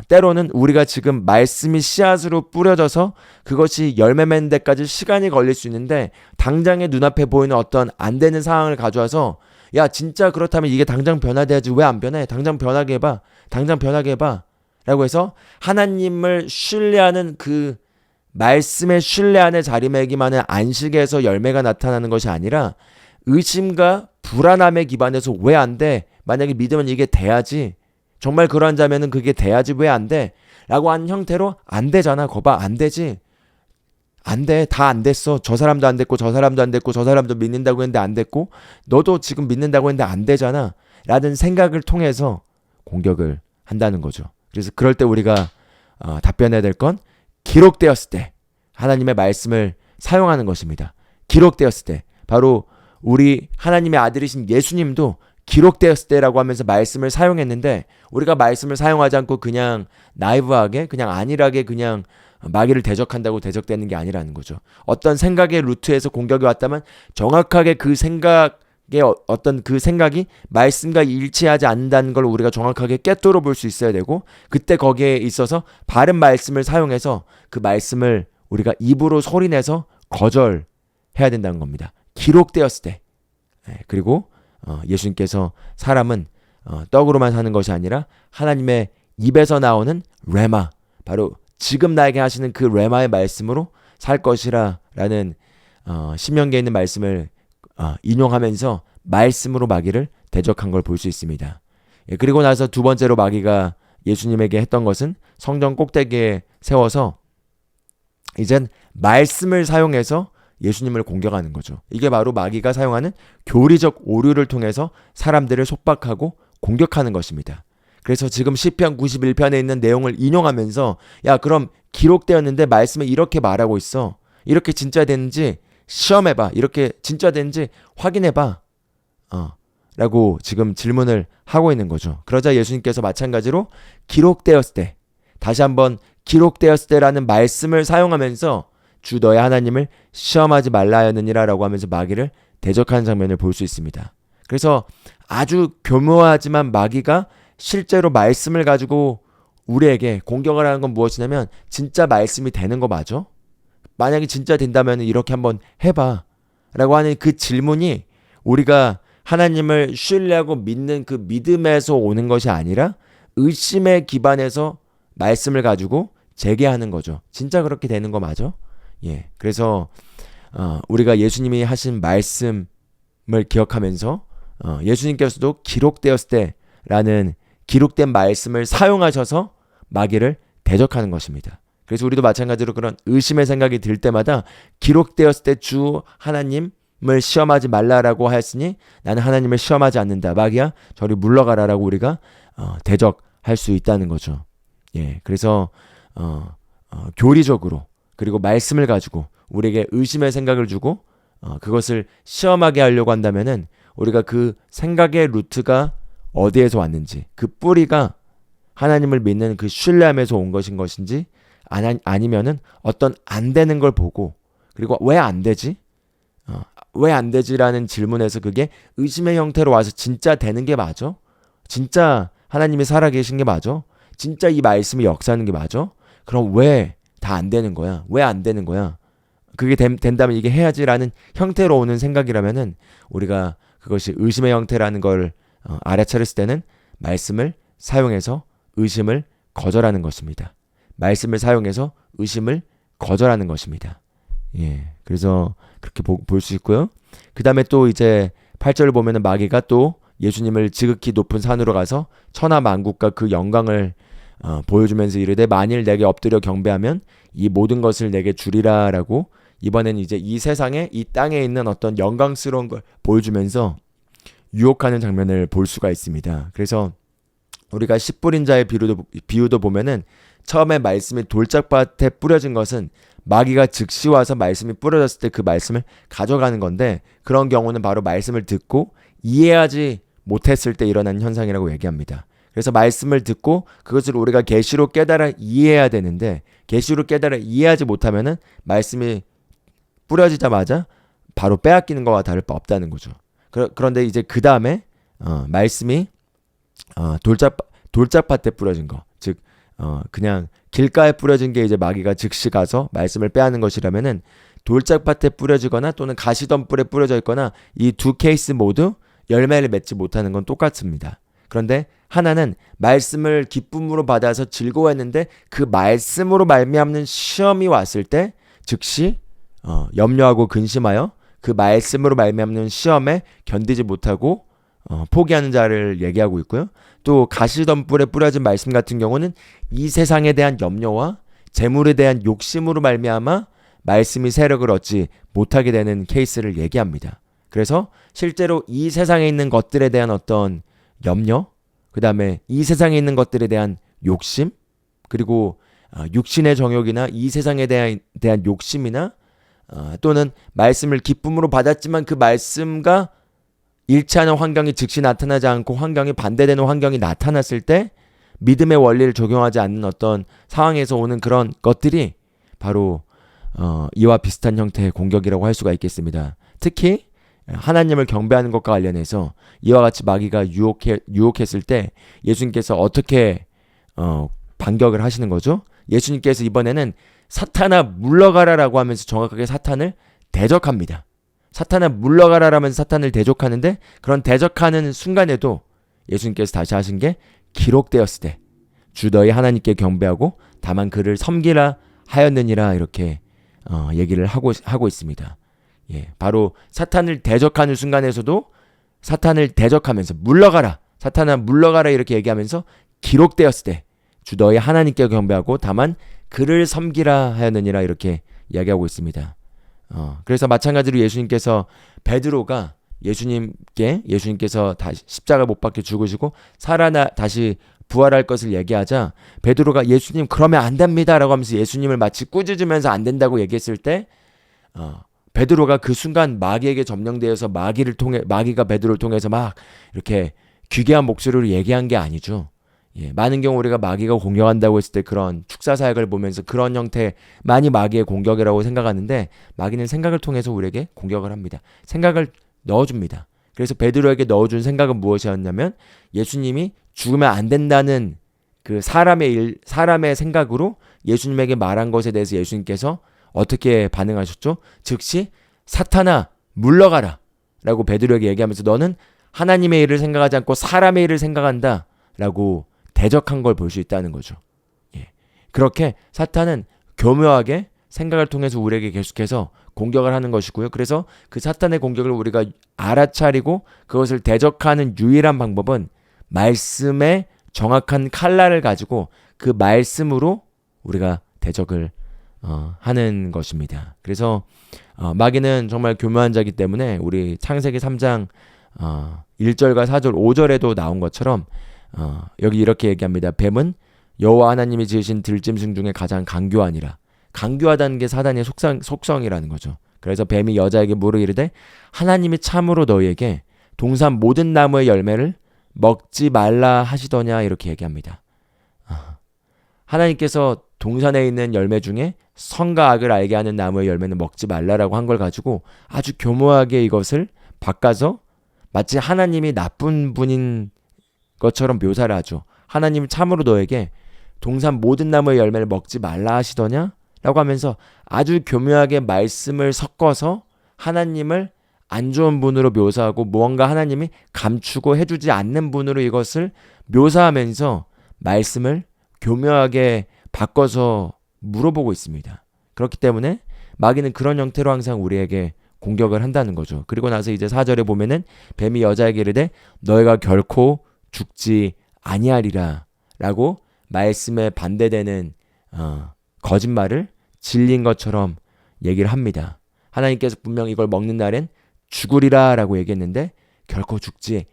때로는 우리가 지금 말씀이 씨앗으로 뿌려져서 그것이 열매 맺는 데까지 시간이 걸릴 수 있는데 당장에 눈앞에 보이는 어떤 안 되는 상황을 가져와서 야 진짜 그렇다면 이게 당장 변화돼야지 왜 안 변해? 당장 변하게 해봐. 라고 해서 하나님을 신뢰하는 그 말씀의 신뢰 안에 자리매김하는 안식에서 열매가 나타나는 것이 아니라 의심과 불안함에 기반해서 왜 안 돼? 만약에 믿으면 이게 돼야지. 정말 그러한 자면은 그게 돼야지 왜 안 돼? 라고 한 형태로 안 되잖아. 거봐 안 되지. 안 돼. 다 안 됐어. 저 사람도 안 됐고 저 사람도 안 됐고 저 사람도 믿는다고 했는데 안 됐고 너도 지금 믿는다고 했는데 안 되잖아. 라는 생각을 통해서 공격을 한다는 거죠. 그래서 그럴 때 우리가 답변해야 될 건 기록되었을 때 하나님의 말씀을 사용하는 것입니다. 기록되었을 때 바로 우리 하나님의 아들이신 예수님도 기록되었을 때라고 하면서 말씀을 사용했는데 우리가 말씀을 사용하지 않고 그냥 나이브하게 그냥 안일하게 그냥 마귀를 대적한다고 대적되는 게 아니라는 거죠. 어떤 생각의 루트에서 공격이 왔다면 정확하게 그 생각의 어떤 그 생각이 말씀과 일치하지 않는다는 걸 우리가 정확하게 꿰뚫어 볼 수 있어야 되고 그때 거기에 있어서 바른 말씀을 사용해서 그 말씀을 우리가 입으로 소리내서 거절해야 된다는 겁니다. 기록되었을 때. 그리고 예수님께서 사람은 떡으로만 사는 것이 아니라 하나님의 입에서 나오는 레마, 바로 지금 나에게 하시는 그 레마의 말씀으로 살 것이라 라는 신명기에 있는 말씀을 인용하면서 말씀으로 마귀를 대적한 걸 볼 수 있습니다. 그리고 나서 두 번째로 마귀가 예수님에게 했던 것은 성전 꼭대기에 세워서 이젠 말씀을 사용해서 예수님을 공격하는 거죠. 이게 바로 마귀가 사용하는 교리적 오류를 통해서 사람들을 속박하고 공격하는 것입니다. 그래서 지금 시편 91편에 있는 내용을 인용하면서 야 그럼 기록되었는데 말씀에 이렇게 말하고 있어. 이렇게 진짜 되는지 시험해봐. 이렇게 진짜 되는지 확인해봐. 라고 지금 질문을 하고 있는 거죠. 그러자 예수님께서 마찬가지로 기록되었을 때 다시 한번 기록되었을 때라는 말씀을 사용하면서 주 너의 하나님을 시험하지 말라 하였느니라 라고 하면서 마귀를 대적하는 장면을 볼 수 있습니다. 그래서 아주 교묘하지만 마귀가 실제로 말씀을 가지고 우리에게 공격을 하는 건 무엇이냐면 진짜 말씀이 되는 거 맞아? 만약에 진짜 된다면 이렇게 한번 해봐 라고 하는 그 질문이 우리가 하나님을 신뢰하고 믿는 그 믿음에서 오는 것이 아니라 의심에 기반해서 말씀을 가지고 재개하는 거죠. 진짜 그렇게 되는 거 맞아? 예. 그래서 우리가 예수님이 하신 말씀을 기억하면서 예수님께서도 기록되었을 때라는 기록된 말씀을 사용하셔서 마귀를 대적하는 것입니다. 그래서 우리도 마찬가지로 그런 의심의 생각이 들 때마다 기록되었을 때 주 하나님을 시험하지 말라라고 하였으니 나는 하나님을 시험하지 않는다. 마귀야 저리 물러가라라고 우리가 대적할 수 있다는 거죠. 예, 그래서 교리적으로 그리고 말씀을 가지고 우리에게 의심의 생각을 주고 그것을 시험하게 하려고 한다면은 우리가 그 생각의 루트가 어디에서 왔는지 그 뿌리가 하나님을 믿는 그 신뢰함에서 온 것인지 아니면은 어떤 안 되는 걸 보고 그리고 왜 안 되지? 왜 안 되지라는 질문에서 그게 의심의 형태로 와서 진짜 되는 게 맞아? 진짜 하나님이 살아계신 게 맞아? 진짜 이 말씀이 역사하는 게 맞아? 그럼 왜 다 안 되는 거야? 왜 안 되는 거야? 그게 된다면 이게 해야지라는 형태로 오는 생각이라면은 우리가 그것이 의심의 형태라는 걸 알아차렸을 때는 말씀을 사용해서 의심을 거절하는 것입니다. 말씀을 사용해서 의심을 거절하는 것입니다. 예, 그래서 그렇게 볼 수 있고요. 그 다음에 또 이제 8절을 보면은 마귀가 또 예수님을 지극히 높은 산으로 가서 천하 만국과 그 영광을 보여주면서 이르되 만일 내게 엎드려 경배하면 이 모든 것을 내게 주리라라고 이번에는 이제 이 세상에 이 땅에 있는 어떤 영광스러운 걸 보여주면서 유혹하는 장면을 볼 수가 있습니다. 그래서 우리가 씨 뿌린 자의 비유도 보면은 처음에 말씀이 돌짝밭에 뿌려진 것은 마귀가 즉시 와서 말씀이 뿌려졌을 때 그 말씀을 가져가는 건데 그런 경우는 바로 말씀을 듣고 이해하지 못했을 때 일어나는 현상이라고 얘기합니다. 그래서 말씀을 듣고 그것을 우리가 계시로 깨달아 이해해야 되는데 계시로 깨달아 이해하지 못하면은 말씀이 뿌려지자마자 바로 빼앗기는 것과 다를 바 없다는 거죠. 그런데 이제 그 다음에 말씀이 돌짝밭에 뿌려진 거, 즉 그냥 길가에 뿌려진 게 이제 마귀가 즉시 가서 말씀을 빼앗는 것이라면은 돌짝밭에 뿌려지거나 또는 가시덤불에 뿌려져 있거나 이 두 케이스 모두 열매를 맺지 못하는 건 똑같습니다. 그런데 하나는 말씀을 기쁨으로 받아서 즐거워했는데 그 말씀으로 말미암는 시험이 왔을 때 즉시 염려하고 근심하여 그 말씀으로 말미암는 시험에 견디지 못하고 포기하는 자를 얘기하고 있고요. 또 가시덤불에 뿌려진 말씀 같은 경우는 이 세상에 대한 염려와 재물에 대한 욕심으로 말미암아 말씀이 세력을 얻지 못하게 되는 케이스를 얘기합니다. 그래서 실제로 이 세상에 있는 것들에 대한 어떤 염려, 그 다음에 이 세상에 있는 것들에 대한 욕심, 그리고 육신의 정욕이나 이 세상에 대한 욕심이나 또는 말씀을 기쁨으로 받았지만 그 말씀과 일치하는 환경이 즉시 나타나지 않고 환경이 반대되는 환경이 나타났을 때 믿음의 원리를 적용하지 않는 어떤 상황에서 오는 그런 것들이 바로 이와 비슷한 형태의 공격이라고 할 수가 있겠습니다. 특히 하나님을 경배하는 것과 관련해서 이와 같이 마귀가 유혹했을 때 예수님께서 어떻게 반격을 하시는 거죠? 예수님께서 이번에는 사탄아 물러가라라고 하면서 정확하게 사탄을 대적합니다. 사탄아 물러가라라면서 사탄을 대적하는데 그런 대적하는 순간에도 예수님께서 다시 하신 게 기록되었을 때 주 너희 하나님께 경배하고 다만 그를 섬기라 하였느니라 이렇게 얘기를 하고 있습니다. 예, 바로 사탄을 대적하는 순간에서도 사탄을 대적하면서 물러가라 사탄아 물러가라 이렇게 얘기하면서 기록되었을 때 주 너희 하나님께 경배하고 다만 그를 섬기라 하였느니라 이렇게 이야기하고 있습니다. 그래서 마찬가지로 예수님께서 베드로가 예수님께서 다시 십자가 못 박혀 죽으시고 다시 부활할 것을 얘기하자 베드로가 예수님 그러면 안 됩니다라고 하면서 예수님을 마치 꾸짖으면서 안 된다고 얘기했을 때 베드로가 그 순간 마귀에게 점령되어서 마귀가 베드로를 통해서 막 이렇게 귀괴한 목소리로 얘기한 게 아니죠. 예, 많은 경우 우리가 마귀가 공격한다고 했을 때 그런 축사 사역을 보면서 그런 형태 많이 마귀의 공격이라고 생각하는데 마귀는 생각을 통해서 우리에게 공격을 합니다. 생각을 넣어줍니다. 그래서 베드로에게 넣어준 생각은 무엇이었냐면 예수님이 죽으면 안 된다는 그 사람의 생각으로 예수님에게 말한 것에 대해서 예수님께서 어떻게 반응하셨죠? 즉시 사탄아 물러가라 라고 베드로에게 얘기하면서 너는 하나님의 일을 생각하지 않고 사람의 일을 생각한다 라고 대적한 걸 볼 수 있다는 거죠. 예. 그렇게 사탄은 교묘하게 생각을 통해서 우리에게 계속해서 공격을 하는 것이고요. 그래서 그 사탄의 공격을 우리가 알아차리고 그것을 대적하는 유일한 방법은 말씀의 정확한 칼날을 가지고 그 말씀으로 우리가 대적을 하는 것입니다. 그래서 마귀는 정말 교묘한 자이기 때문에 우리 창세기 3장 1절과 4절, 5절에도 나온 것처럼 여기 이렇게 얘기합니다. 뱀은 여호와 하나님이 지으신 들짐승 중에 가장 강교하니라. 강교하다는 게 사단의 속성이라는 거죠. 그래서 뱀이 여자에게 물어 이르되 하나님이 참으로 너희에게 동산 모든 나무의 열매를 먹지 말라 하시더냐 이렇게 얘기합니다. 하나님께서 동산에 있는 열매 중에 선과 악을 알게 하는 나무의 열매는 먹지 말라라고 한 걸 가지고 아주 교묘하게 이것을 바꿔서 마치 하나님이 나쁜 분인 것처럼 묘사를 하죠. 하나님 참으로 너에게 동산 모든 나무의 열매를 먹지 말라 하시더냐? 라고 하면서 아주 교묘하게 말씀을 섞어서 하나님을 안 좋은 분으로 묘사하고 무언가 하나님이 감추고 해주지 않는 분으로 이것을 묘사하면서 말씀을 교묘하게 바꿔서 물어보고 있습니다. 그렇기 때문에 마귀는 그런 형태로 항상 우리에게 공격을 한다는 거죠. 그리고 나서 이제 4절에 보면은 뱀이 여자에게 이르되 너희가 결코 죽지 아니하리라 라고 말씀에 반대되는 거짓말을 진리인 것처럼 얘기를 합니다. 하나님께서 분명 이걸 먹는 날엔 죽으리라 라고 얘기했는데 결코 죽지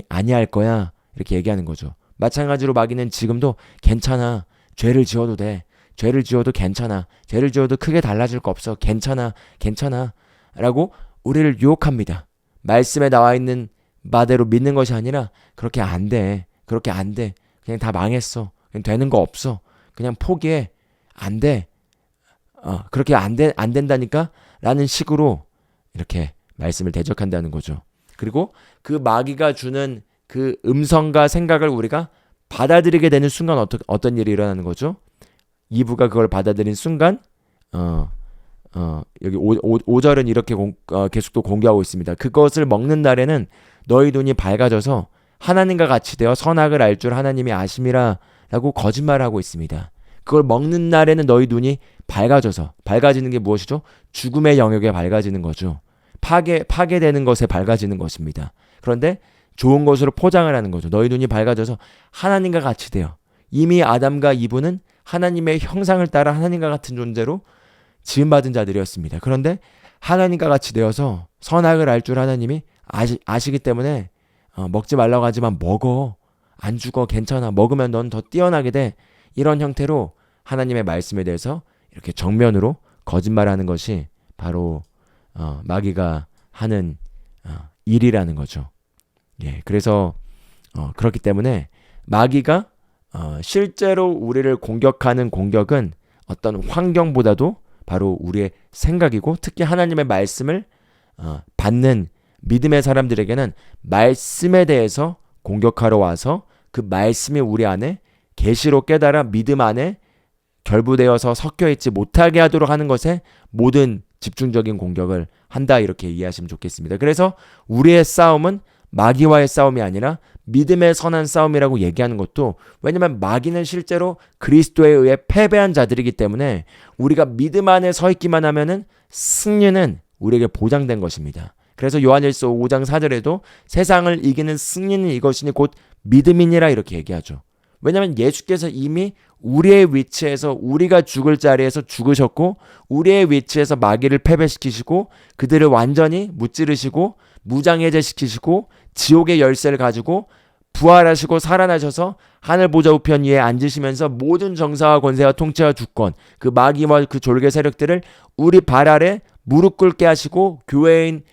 아니할 거야 이렇게 얘기하는 거죠. 마찬가지로 마귀는 지금도 괜찮아. 죄를 지어도 돼. 죄를 지어도 괜찮아. 죄를 지어도 크게 달라질 거 없어. 괜찮아. 라고 우리를 유혹합니다. 말씀에 나와 있는 바대로 믿는 것이 아니라 그렇게 안 돼. 그냥 다 망했어. 그냥 되는 거 없어. 그냥 포기해. 안 돼. 그렇게 안 된다니까? 라는 식으로 이렇게 말씀을 대적한다는 거죠. 그리고 그 마귀가 주는 그 음성과 생각을 우리가 받아들이게 되는 순간 어떤 일이 일어나는 거죠? 이브가 그걸 받아들인 순간 여기 5절은 이렇게 계속 또 공개하고 있습니다. 그것을 먹는 날에는 너희 눈이 밝아져서 하나님과 같이 되어 선악을 알 줄 하나님이 아심이라 라고 거짓말을 하고 있습니다. 그걸 먹는 날에는 너희 눈이 밝아지는 게 무엇이죠? 죽음의 영역에 밝아지는 거죠. 파괴되는 것에 밝아지는 것입니다. 그런데 좋은 것으로 포장을 하는 거죠. 너희 눈이 밝아져서 하나님과 같이 되어 이미 아담과 이브는 하나님의 형상을 따라 하나님과 같은 존재로 지음받은 자들이었습니다. 그런데 하나님과 같이 되어서 선악을 알 줄 하나님이 아시기 때문에 먹지 말라고 하지만 먹어. 안 죽어. 괜찮아. 먹으면 넌 더 뛰어나게 돼. 이런 형태로 하나님의 말씀에 대해서 이렇게 정면으로 거짓말하는 것이 바로 마귀가 하는 일이라는 거죠. 예, 그래서 그렇기 때문에 마귀가 실제로 우리를 공격하는 공격은 어떤 환경보다도 바로 우리의 생각이고 특히 하나님의 말씀을 받는 믿음의 사람들에게는 말씀에 대해서 공격하러 와서 그 말씀이 우리 안에 계시로 깨달아 믿음 안에 결부되어서 섞여있지 못하게 하도록 하는 것에 모든 집중적인 공격을 한다 이렇게 이해하시면 좋겠습니다. 그래서 우리의 싸움은 마귀와의 싸움이 아니라 믿음의 선한 싸움이라고 얘기하는 것도 왜냐하면 마귀는 실제로 그리스도에 의해 패배한 자들이기 때문에 우리가 믿음 안에 서 있기만 하면은 승리는 우리에게 보장된 것입니다. 그래서 요한일서 5장 4절에도 세상을 이기는 승리는 이것이니 곧 믿음이니라 이렇게 얘기하죠. 왜냐하면 예수께서 이미 우리의 위치에서 우리가 죽을 자리에서 죽으셨고 우리의 위치에서 마귀를 패배시키시고 그들을 완전히 무찌르시고 무장해제시키시고 지옥의 열쇠를 가지고 부활하시고 살아나셔서 하늘 보좌 우편 위에 앉으시면서 모든 정사와 권세와 통치와 주권 그 마귀와 그 졸개 세력들을 우리 발 아래 무릎 꿇게 하시고 교회인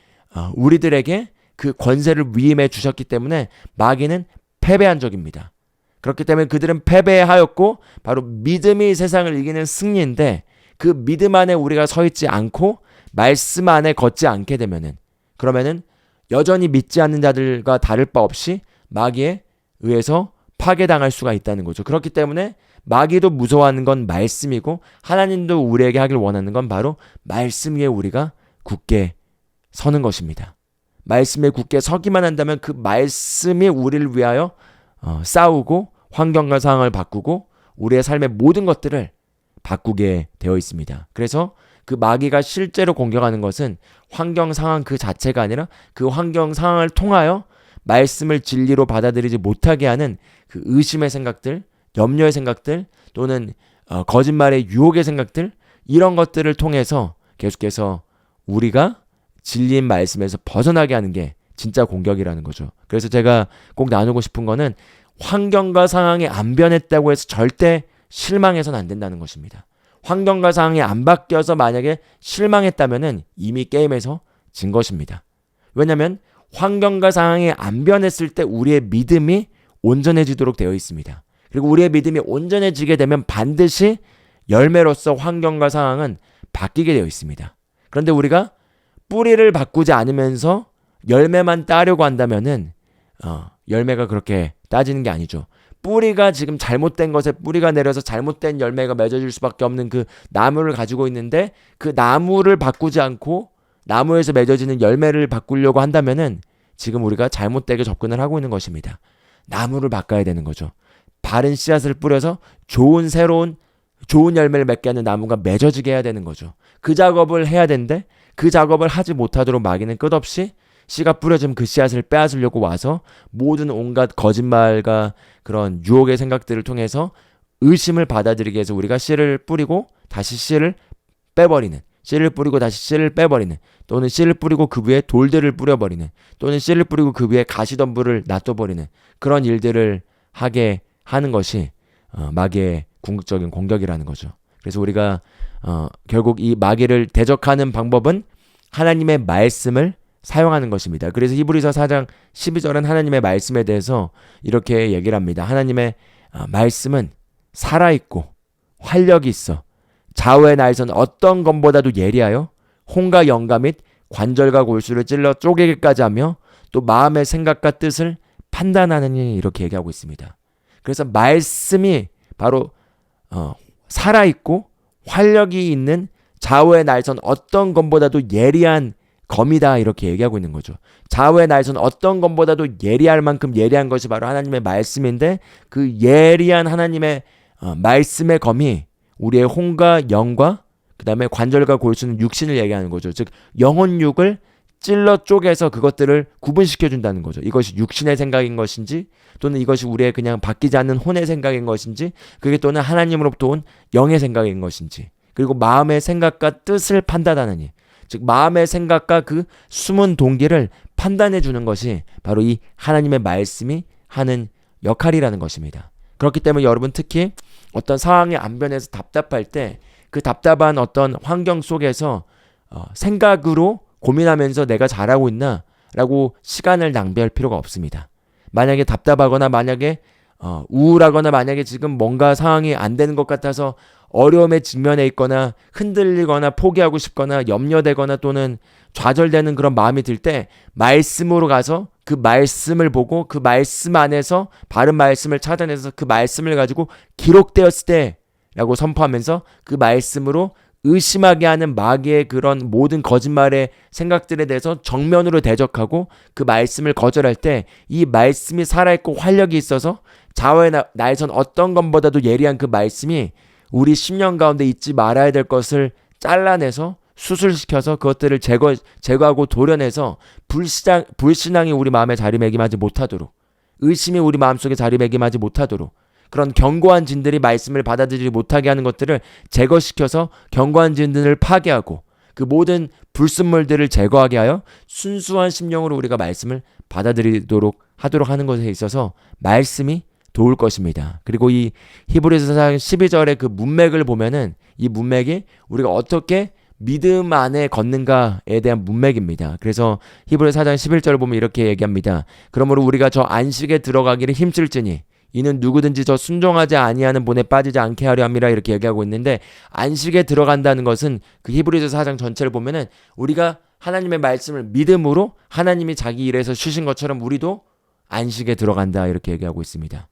우리들에게 그 권세를 위임해 주셨기 때문에 마귀는 패배한 적입니다. 그렇기 때문에 그들은 패배하였고 바로 믿음이 세상을 이기는 승리인데 그 믿음 안에 우리가 서 있지 않고 말씀 안에 걷지 않게 되면은 그러면은 여전히 믿지 않는 자들과 다를 바 없이 마귀에 의해서 파괴당할 수가 있다는 거죠. 그렇기 때문에 마귀도 무서워하는 건 말씀이고 하나님도 우리에게 하길 원하는 건 바로 말씀 위에 우리가 굳게 서는 것입니다. 말씀에 굳게 서기만 한다면 그 말씀이 우리를 위하여 싸우고 환경과 상황을 바꾸고 우리의 삶의 모든 것들을 바꾸게 되어 있습니다. 그래서 그 마귀가 실제로 공격하는 것은 환경 상황 그 자체가 아니라 그 환경 상황을 통하여 말씀을 진리로 받아들이지 못하게 하는 그 의심의 생각들, 염려의 생각들 또는 거짓말의 유혹의 생각들 이런 것들을 통해서 계속해서 우리가 진리인 말씀에서 벗어나게 하는 게 진짜 공격이라는 거죠. 그래서 제가 꼭 나누고 싶은 거는 환경과 상황이 안 변했다고 해서 절대 실망해서는 안 된다는 것입니다. 환경과 상황이 안 바뀌어서 만약에 실망했다면은 이미 게임에서 진 것입니다. 왜냐하면 환경과 상황이 안 변했을 때 우리의 믿음이 온전해지도록 되어 있습니다. 그리고 우리의 믿음이 온전해지게 되면 반드시 열매로서 환경과 상황은 바뀌게 되어 있습니다. 그런데 우리가 뿌리를 바꾸지 않으면서 열매만 따려고 한다면은 열매가 그렇게 따지는 게 아니죠. 뿌리가 지금 잘못된 것에 뿌리가 내려서 잘못된 열매가 맺어질 수밖에 없는 그 나무를 가지고 있는데 그 나무를 바꾸지 않고 나무에서 맺어지는 열매를 바꾸려고 한다면은 지금 우리가 잘못되게 접근을 하고 있는 것입니다. 나무를 바꿔야 되는 거죠. 바른 씨앗을 뿌려서 새로운 좋은 열매를 맺게 하는 나무가 맺어지게 해야 되는 거죠. 그 작업을 해야 되는데 그 작업을 하지 못하도록 마귀는 끝없이 씨가 뿌려진 그 씨앗을 빼앗으려고 와서 모든 온갖 거짓말과 그런 유혹의 생각들을 통해서 의심을 받아들이게 해서 우리가 씨를 뿌리고 다시 씨를 빼버리는, 씨를 뿌리고 다시 씨를 빼버리는, 또는 씨를 뿌리고 그 위에 돌들을 뿌려버리는, 또는 씨를 뿌리고 그 위에 가시덤불을 놔둬버리는 그런 일들을 하게 하는 것이 마귀의 궁극적인 공격이라는 거죠. 그래서 우리가 결국 이 마귀를 대적하는 방법은 하나님의 말씀을 사용하는 것입니다. 그래서 히브리서 4장 12절은 하나님의 말씀에 대해서 이렇게 얘기를 합니다. 하나님의 말씀은 살아있고 활력이 있어 좌우의 날선 어떤 검보다도 예리하여 혼과 영과 및 관절과 골수를 찔러 쪼개기까지 하며 또 마음의 생각과 뜻을 판단하느니 이렇게 얘기하고 있습니다. 그래서 말씀이 바로 살아있고 활력이 있는 좌우의 날선 어떤 검보다도 예리한 검이다 이렇게 얘기하고 있는 거죠. 좌우의 날선 어떤 검보다도 예리할 만큼 예리한 것이 바로 하나님의 말씀인데 그 예리한 하나님의 말씀의 검이 우리의 혼과 영과 그 다음에 관절과 골수는 육신을 얘기하는 거죠. 즉 영혼육을 찔러 쪼개서 그것들을 구분시켜준다는 거죠. 이것이 육신의 생각인 것인지 또는 이것이 우리의 그냥 바뀌지 않는 혼의 생각인 것인지 그게 또는 하나님으로부터 온 영의 생각인 것인지 그리고 마음의 생각과 뜻을 판단하느니 즉 마음의 생각과 그 숨은 동기를 판단해 주는 것이 바로 이 하나님의 말씀이 하는 역할이라는 것입니다. 그렇기 때문에 여러분 특히 어떤 상황이 안 변해서 답답할 때 그 답답한 어떤 환경 속에서 생각으로 고민하면서 내가 잘하고 있나 라고 시간을 낭비할 필요가 없습니다. 만약에 답답하거나 만약에 우울하거나 만약에 지금 뭔가 상황이 안 되는 것 같아서 어려움에 직면해 있거나 흔들리거나 포기하고 싶거나 염려되거나 또는 좌절되는 그런 마음이 들 때 말씀으로 가서 그 말씀을 보고 그 말씀 안에서 바른 말씀을 찾아내서 그 말씀을 가지고 기록되었을 때 라고 선포하면서 그 말씀으로 의심하게 하는 마귀의 그런 모든 거짓말의 생각들에 대해서 정면으로 대적하고 그 말씀을 거절할 때 이 말씀이 살아있고 활력이 있어서 좌우의 날선 어떤 것보다도 예리한 그 말씀이 우리 심령 가운데 있지 말아야 될 것을 잘라내서 수술시켜서 그것들을 제거하고 도려내서 불신앙이 우리 마음에 자리매김하지 못하도록 의심이 우리 마음속에 자리매김하지 못하도록 그런 견고한 진들이 말씀을 받아들이지 못하게 하는 것들을 제거시켜서 견고한 진들을 파괴하고 그 모든 불순물들을 제거하게 하여 순수한 심령으로 우리가 말씀을 받아들이도록 하도록 하는 것에 있어서 말씀이 도울 것입니다. 그리고 이 히브리서 4장 12절의 그 문맥을 보면은 이 문맥이 우리가 어떻게 믿음 안에 걷는가에 대한 문맥입니다. 그래서 히브리서 4장 11절을 보면 이렇게 얘기합니다. 그러므로 우리가 저 안식에 들어가기를 힘쓸지니 이는 누구든지 저 순종하지 아니하는 본에 빠지지 않게 하려 함이라 이렇게 얘기하고 있는데 안식에 들어간다는 것은 그 히브리서 4장 전체를 보면은 우리가 하나님의 말씀을 믿음으로 하나님이 자기 일에서 쉬신 것처럼 우리도 안식에 들어간다 이렇게 얘기하고 있습니다.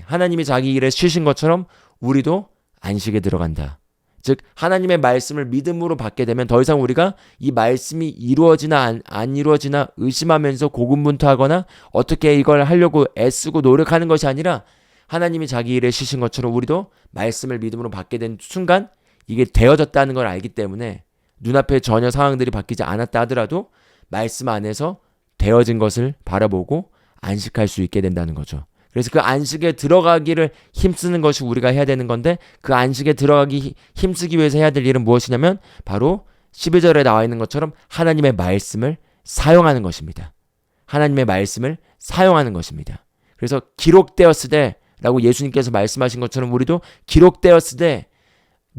하나님이 자기 일에 쉬신 것처럼 우리도 안식에 들어간다. 즉 하나님의 말씀을 믿음으로 받게 되면 더 이상 우리가 이 말씀이 이루어지나 안 이루어지나 의심하면서 고군분투하거나 어떻게 이걸 하려고 애쓰고 노력하는 것이 아니라 하나님이 자기 일에 쉬신 것처럼 우리도 말씀을 믿음으로 받게 된 순간 이게 되어졌다는 걸 알기 때문에 눈앞에 전혀 상황들이 바뀌지 않았다 하더라도 말씀 안에서 되어진 것을 바라보고 안식할 수 있게 된다는 거죠. 그래서 그 안식에 들어가기를 힘쓰는 것이 우리가 해야 되는 건데 그 안식에 들어가기 힘쓰기 위해서 해야 될 일은 무엇이냐면 바로 12절에 나와 있는 것처럼 하나님의 말씀을 사용하는 것입니다. 하나님의 말씀을 사용하는 것입니다. 그래서 기록되었으되 라고 예수님께서 말씀하신 것처럼 우리도 기록되었으되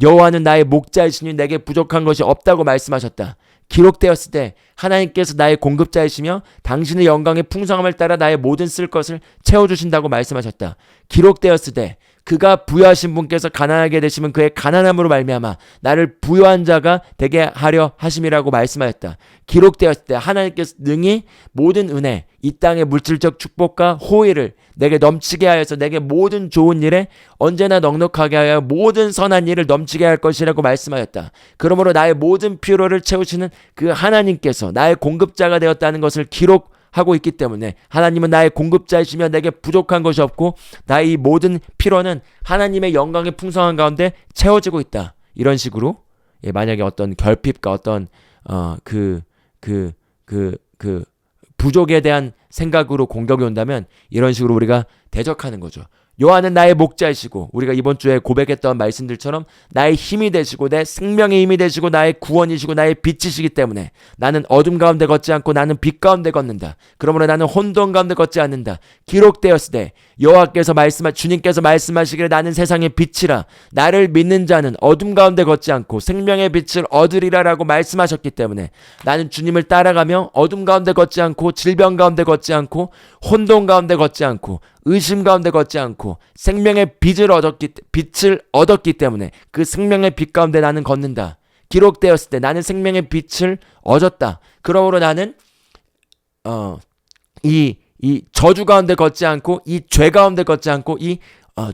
여호와는 나의 목자이시니 내게 부족한 것이 없다고 말씀하셨다. 기록되었을 때 하나님께서 나의 공급자이시며 당신의 영광의 풍성함을 따라 나의 모든 쓸 것을 채워주신다고 말씀하셨다. 기록되었을 때 그가 부여하신 분께서 가난하게 되시면 그의 가난함으로 말미암아 나를 부여한 자가 되게 하려 하심이라고 말씀하셨다. 기록되었을 때 하나님께서 능히 모든 은혜, 이 땅의 물질적 축복과 호의를 내게 넘치게 하여서 내게 모든 좋은 일에 언제나 넉넉하게 하여 모든 선한 일을 넘치게 할 것이라고 말씀하였다. 그러므로 나의 모든 필요를 채우시는 그 하나님께서 나의 공급자가 되었다는 것을 기록하고 있기 때문에 하나님은 나의 공급자이시며 내게 부족한 것이 없고 나의 이 모든 필요는 하나님의 영광의 풍성한 가운데 채워지고 있다. 이런 식으로 만약에 어떤 결핍과 어떤 부족에 대한 생각으로 공격이 온다면 이런 식으로 우리가 대적하는 거죠. 여호와는 나의 목자이시고 우리가 이번 주에 고백했던 말씀들처럼 나의 힘이 되시고 내 생명의 힘이 되시고 나의 구원이시고 나의 빛이시기 때문에 나는 어둠 가운데 걷지 않고 나는 빛 가운데 걷는다. 그러므로 나는 혼돈 가운데 걷지 않는다. 기록되었으되 여호와께서 주님께서 말씀하시기를 나는 세상의 빛이라 나를 믿는 자는 어둠 가운데 걷지 않고 생명의 빛을 얻으리라라고 말씀하셨기 때문에 나는 주님을 따라가며 어둠 가운데 걷지 않고 질병 가운데 걷지 않고 혼돈 가운데 걷지 않고 의심 가운데 걷지 않고 생명의 빛을 얻었기 때문에 그 생명의 빛 가운데 나는 걷는다. 기록되었을 때 나는 생명의 빛을 얻었다. 그러므로 나는 이 저주 가운데 걷지 않고 이 죄 가운데 걷지 않고 이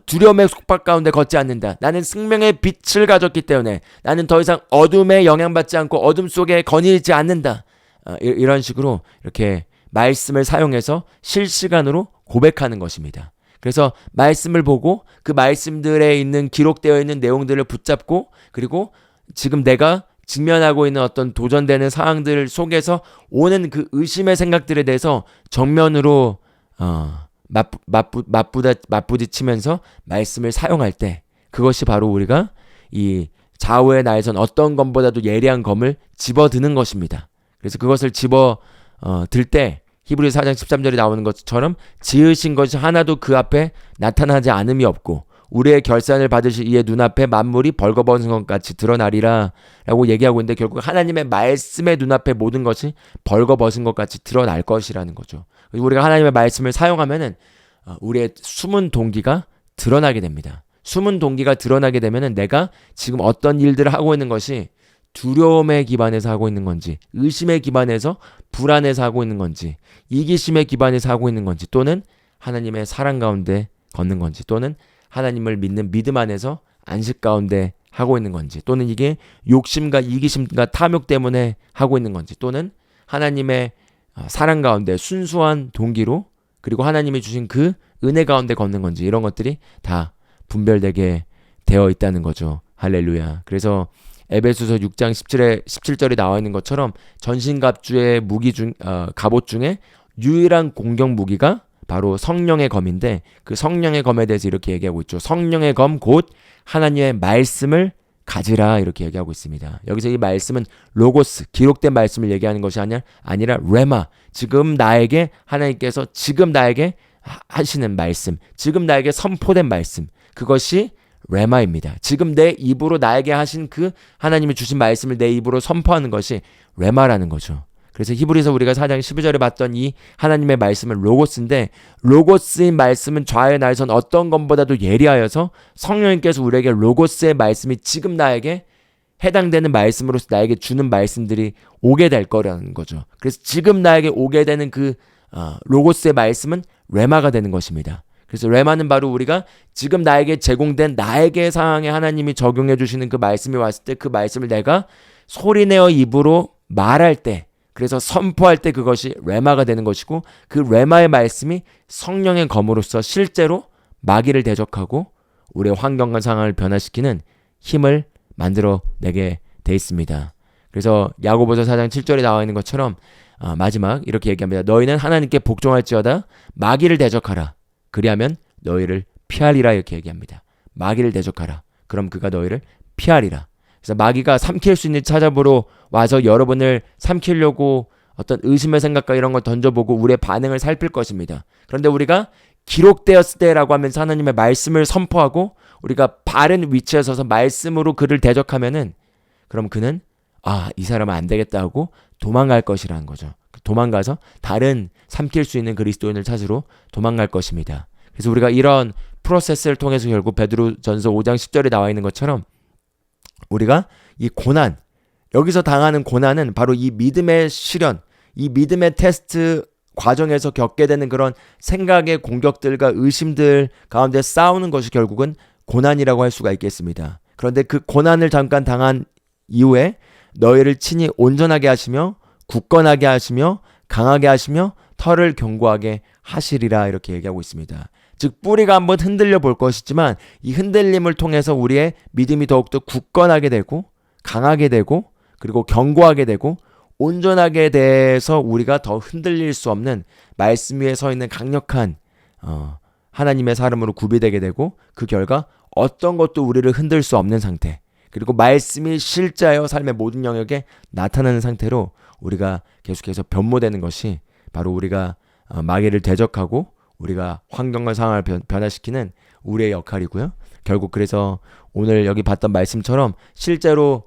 두려움의 속박 가운데 걷지 않는다. 나는 생명의 빛을 가졌기 때문에 나는 더 이상 어둠에 영향받지 않고 어둠 속에 거닐지 않는다. 이런 식으로 이렇게 말씀을 사용해서 실시간으로 고백하는 것입니다. 그래서 말씀을 보고 그 말씀들에 있는 기록되어 있는 내용들을 붙잡고 그리고 지금 내가 직면하고 있는 어떤 도전되는 상황들 속에서 오는 그 의심의 생각들에 대해서 정면으로 맞부딪히면서 말씀을 사용할 때 그것이 바로 우리가 이 좌우의 나에선 어떤 검보다도 예리한 검을 집어드는 것입니다. 그래서 그것을 집어들 때 히브리서 4장 13절에 나오는 것처럼 지으신 것이 하나도 그 앞에 나타나지 않음이 없고 우리의 결산을 받으실 이의 눈앞에 만물이 벌거벗은 것 같이 드러나리라 라고 얘기하고 있는데 결국 하나님의 말씀의 눈앞에 모든 것이 벌거벗은 것 같이 드러날 것이라는 거죠. 우리가 하나님의 말씀을 사용하면은 우리의 숨은 동기가 드러나게 됩니다. 숨은 동기가 드러나게 되면은 내가 지금 어떤 일들을 하고 있는 것이 두려움에 기반해서 하고 있는 건지 의심에 기반해서 불안해서 하고 있는 건지 이기심에 기반해서 하고 있는 건지 또는 하나님의 사랑 가운데 걷는 건지 또는 하나님을 믿는 믿음 안에서 안식 가운데 하고 있는 건지 또는 이게 욕심과 이기심과 탐욕 때문에 하고 있는 건지 또는 하나님의 사랑 가운데 순수한 동기로 그리고 하나님이 주신 그 은혜 가운데 걷는 건지 이런 것들이 다 분별되게 되어 있다는 거죠. 할렐루야. 그래서 에베소서 6장 17절에 나와 있는 것처럼 전신갑주의 갑옷 중에 유일한 공격 무기가 바로 성령의 검인데 그 성령의 검에 대해서 이렇게 얘기하고 있죠. 성령의 검 곧 하나님의 말씀을 가지라 이렇게 얘기하고 있습니다. 여기서 이 말씀은 로고스, 기록된 말씀을 얘기하는 것이 아니라 레마, 지금 나에게 하나님께서 지금 나에게 하시는 말씀, 지금 나에게 선포된 말씀, 그것이 레마입니다. 지금 내 입으로 나에게 하신 그 하나님이 주신 말씀을 내 입으로 선포하는 것이 레마라는 거죠. 그래서 히브리서 우리가 4장 12절에 봤던 이 하나님의 말씀은 로고스인데 로고스의 말씀은 좌의 나에선 어떤 것보다도 예리하여서 성령님께서 우리에게 로고스의 말씀이 지금 나에게 해당되는 말씀으로서 나에게 주는 말씀들이 오게 될 거라는 거죠. 그래서 지금 나에게 오게 되는 그 로고스의 말씀은 레마가 되는 것입니다. 그래서 레마는 바로 우리가 지금 나에게 제공된 나에게 상황에 하나님이 적용해 주시는 그 말씀이 왔을 때 그 말씀을 내가 소리내어 입으로 말할 때, 그래서 선포할 때 그것이 레마가 되는 것이고, 그 레마의 말씀이 성령의 검으로서 실제로 마귀를 대적하고 우리의 환경과 상황을 변화시키는 힘을 만들어내게 돼 있습니다. 그래서 야고보서 4장 7절에 나와 있는 것처럼 마지막 이렇게 얘기합니다. 너희는 하나님께 복종할지어다 마귀를 대적하라. 그리하면 너희를 피하리라. 이렇게 얘기합니다. 마귀를 대적하라. 그럼 그가 너희를 피하리라. 그래서 마귀가 삼킬 수 있는 찾아보러 와서 여러분을 삼키려고 어떤 의심의 생각과 이런 걸 던져보고 우리의 반응을 살필 것입니다. 그런데 우리가 기록되었을 때라고 하면서 하나님의 말씀을 선포하고 우리가 바른 위치에 서서 말씀으로 그를 대적하면은, 그럼 그는 이 사람은 안 되겠다 하고 도망갈 것이라는 거죠. 도망가서 다른 삼킬 수 있는 그리스도인을 찾으러 도망갈 것입니다. 그래서 우리가 이런 프로세스를 통해서 결국 베드로전서 5장 10절에 나와 있는 것처럼 우리가 이 고난, 여기서 당하는 고난은 바로 이 믿음의 시련, 이 믿음의 테스트 과정에서 겪게 되는 그런 생각의 공격들과 의심들 가운데 싸우는 것이 결국은 고난이라고 할 수가 있겠습니다. 그런데 그 고난을 잠깐 당한 이후에 너희를 친히 온전하게 하시며 굳건하게 하시며 강하게 하시며 털을 견고하게 하시리라. 이렇게 얘기하고 있습니다. 즉 뿌리가 한번 흔들려 볼 것이지만 이 흔들림을 통해서 우리의 믿음이 더욱더 굳건하게 되고 강하게 되고 그리고 견고하게 되고 온전하게 돼서 우리가 더 흔들릴 수 없는 말씀 위에 서 있는 강력한 하나님의 사람으로 구비되게 되고, 그 결과 어떤 것도 우리를 흔들 수 없는 상태, 그리고 말씀이 실제하여 삶의 모든 영역에 나타나는 상태로 우리가 계속해서 변모되는 것이 바로 우리가 마귀를 대적하고 우리가 환경과 상황을 변화시키는 우리의 역할이고요. 결국 그래서 오늘 여기 봤던 말씀처럼 실제로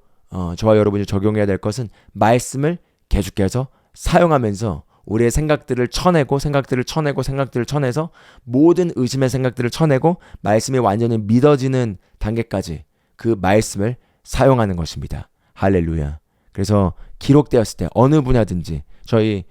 저와 여러분이 적용해야 될 것은 말씀을 계속해서 사용하면서 우리의 생각들을 쳐내서 모든 의심의 생각들을 쳐내고 말씀이 완전히 믿어지는 단계까지 그 말씀을 사용하는 것입니다. 할렐루야. 그래서 기록되었을 때 어느 분야든지 저희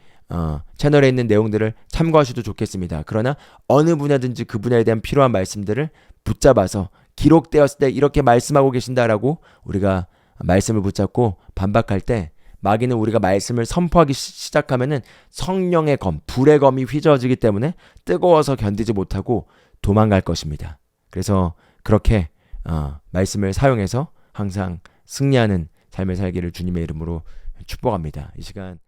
채널에 있는 내용들을 참고하셔도 좋겠습니다. 그러나 어느 분야든지 그 분야에 대한 필요한 말씀들을 붙잡아서 기록되었을 때 이렇게 말씀하고 계신다라고 우리가 말씀을 붙잡고 반박할 때, 마귀는 우리가 말씀을 선포하기 시작하면은 성령의 검, 불의 검이 휘저어지기 때문에 뜨거워서 견디지 못하고 도망갈 것입니다. 그래서 그렇게 말씀을 사용해서 항상 승리하는 삶을 살기를 주님의 이름으로 축복합니다. 이 시간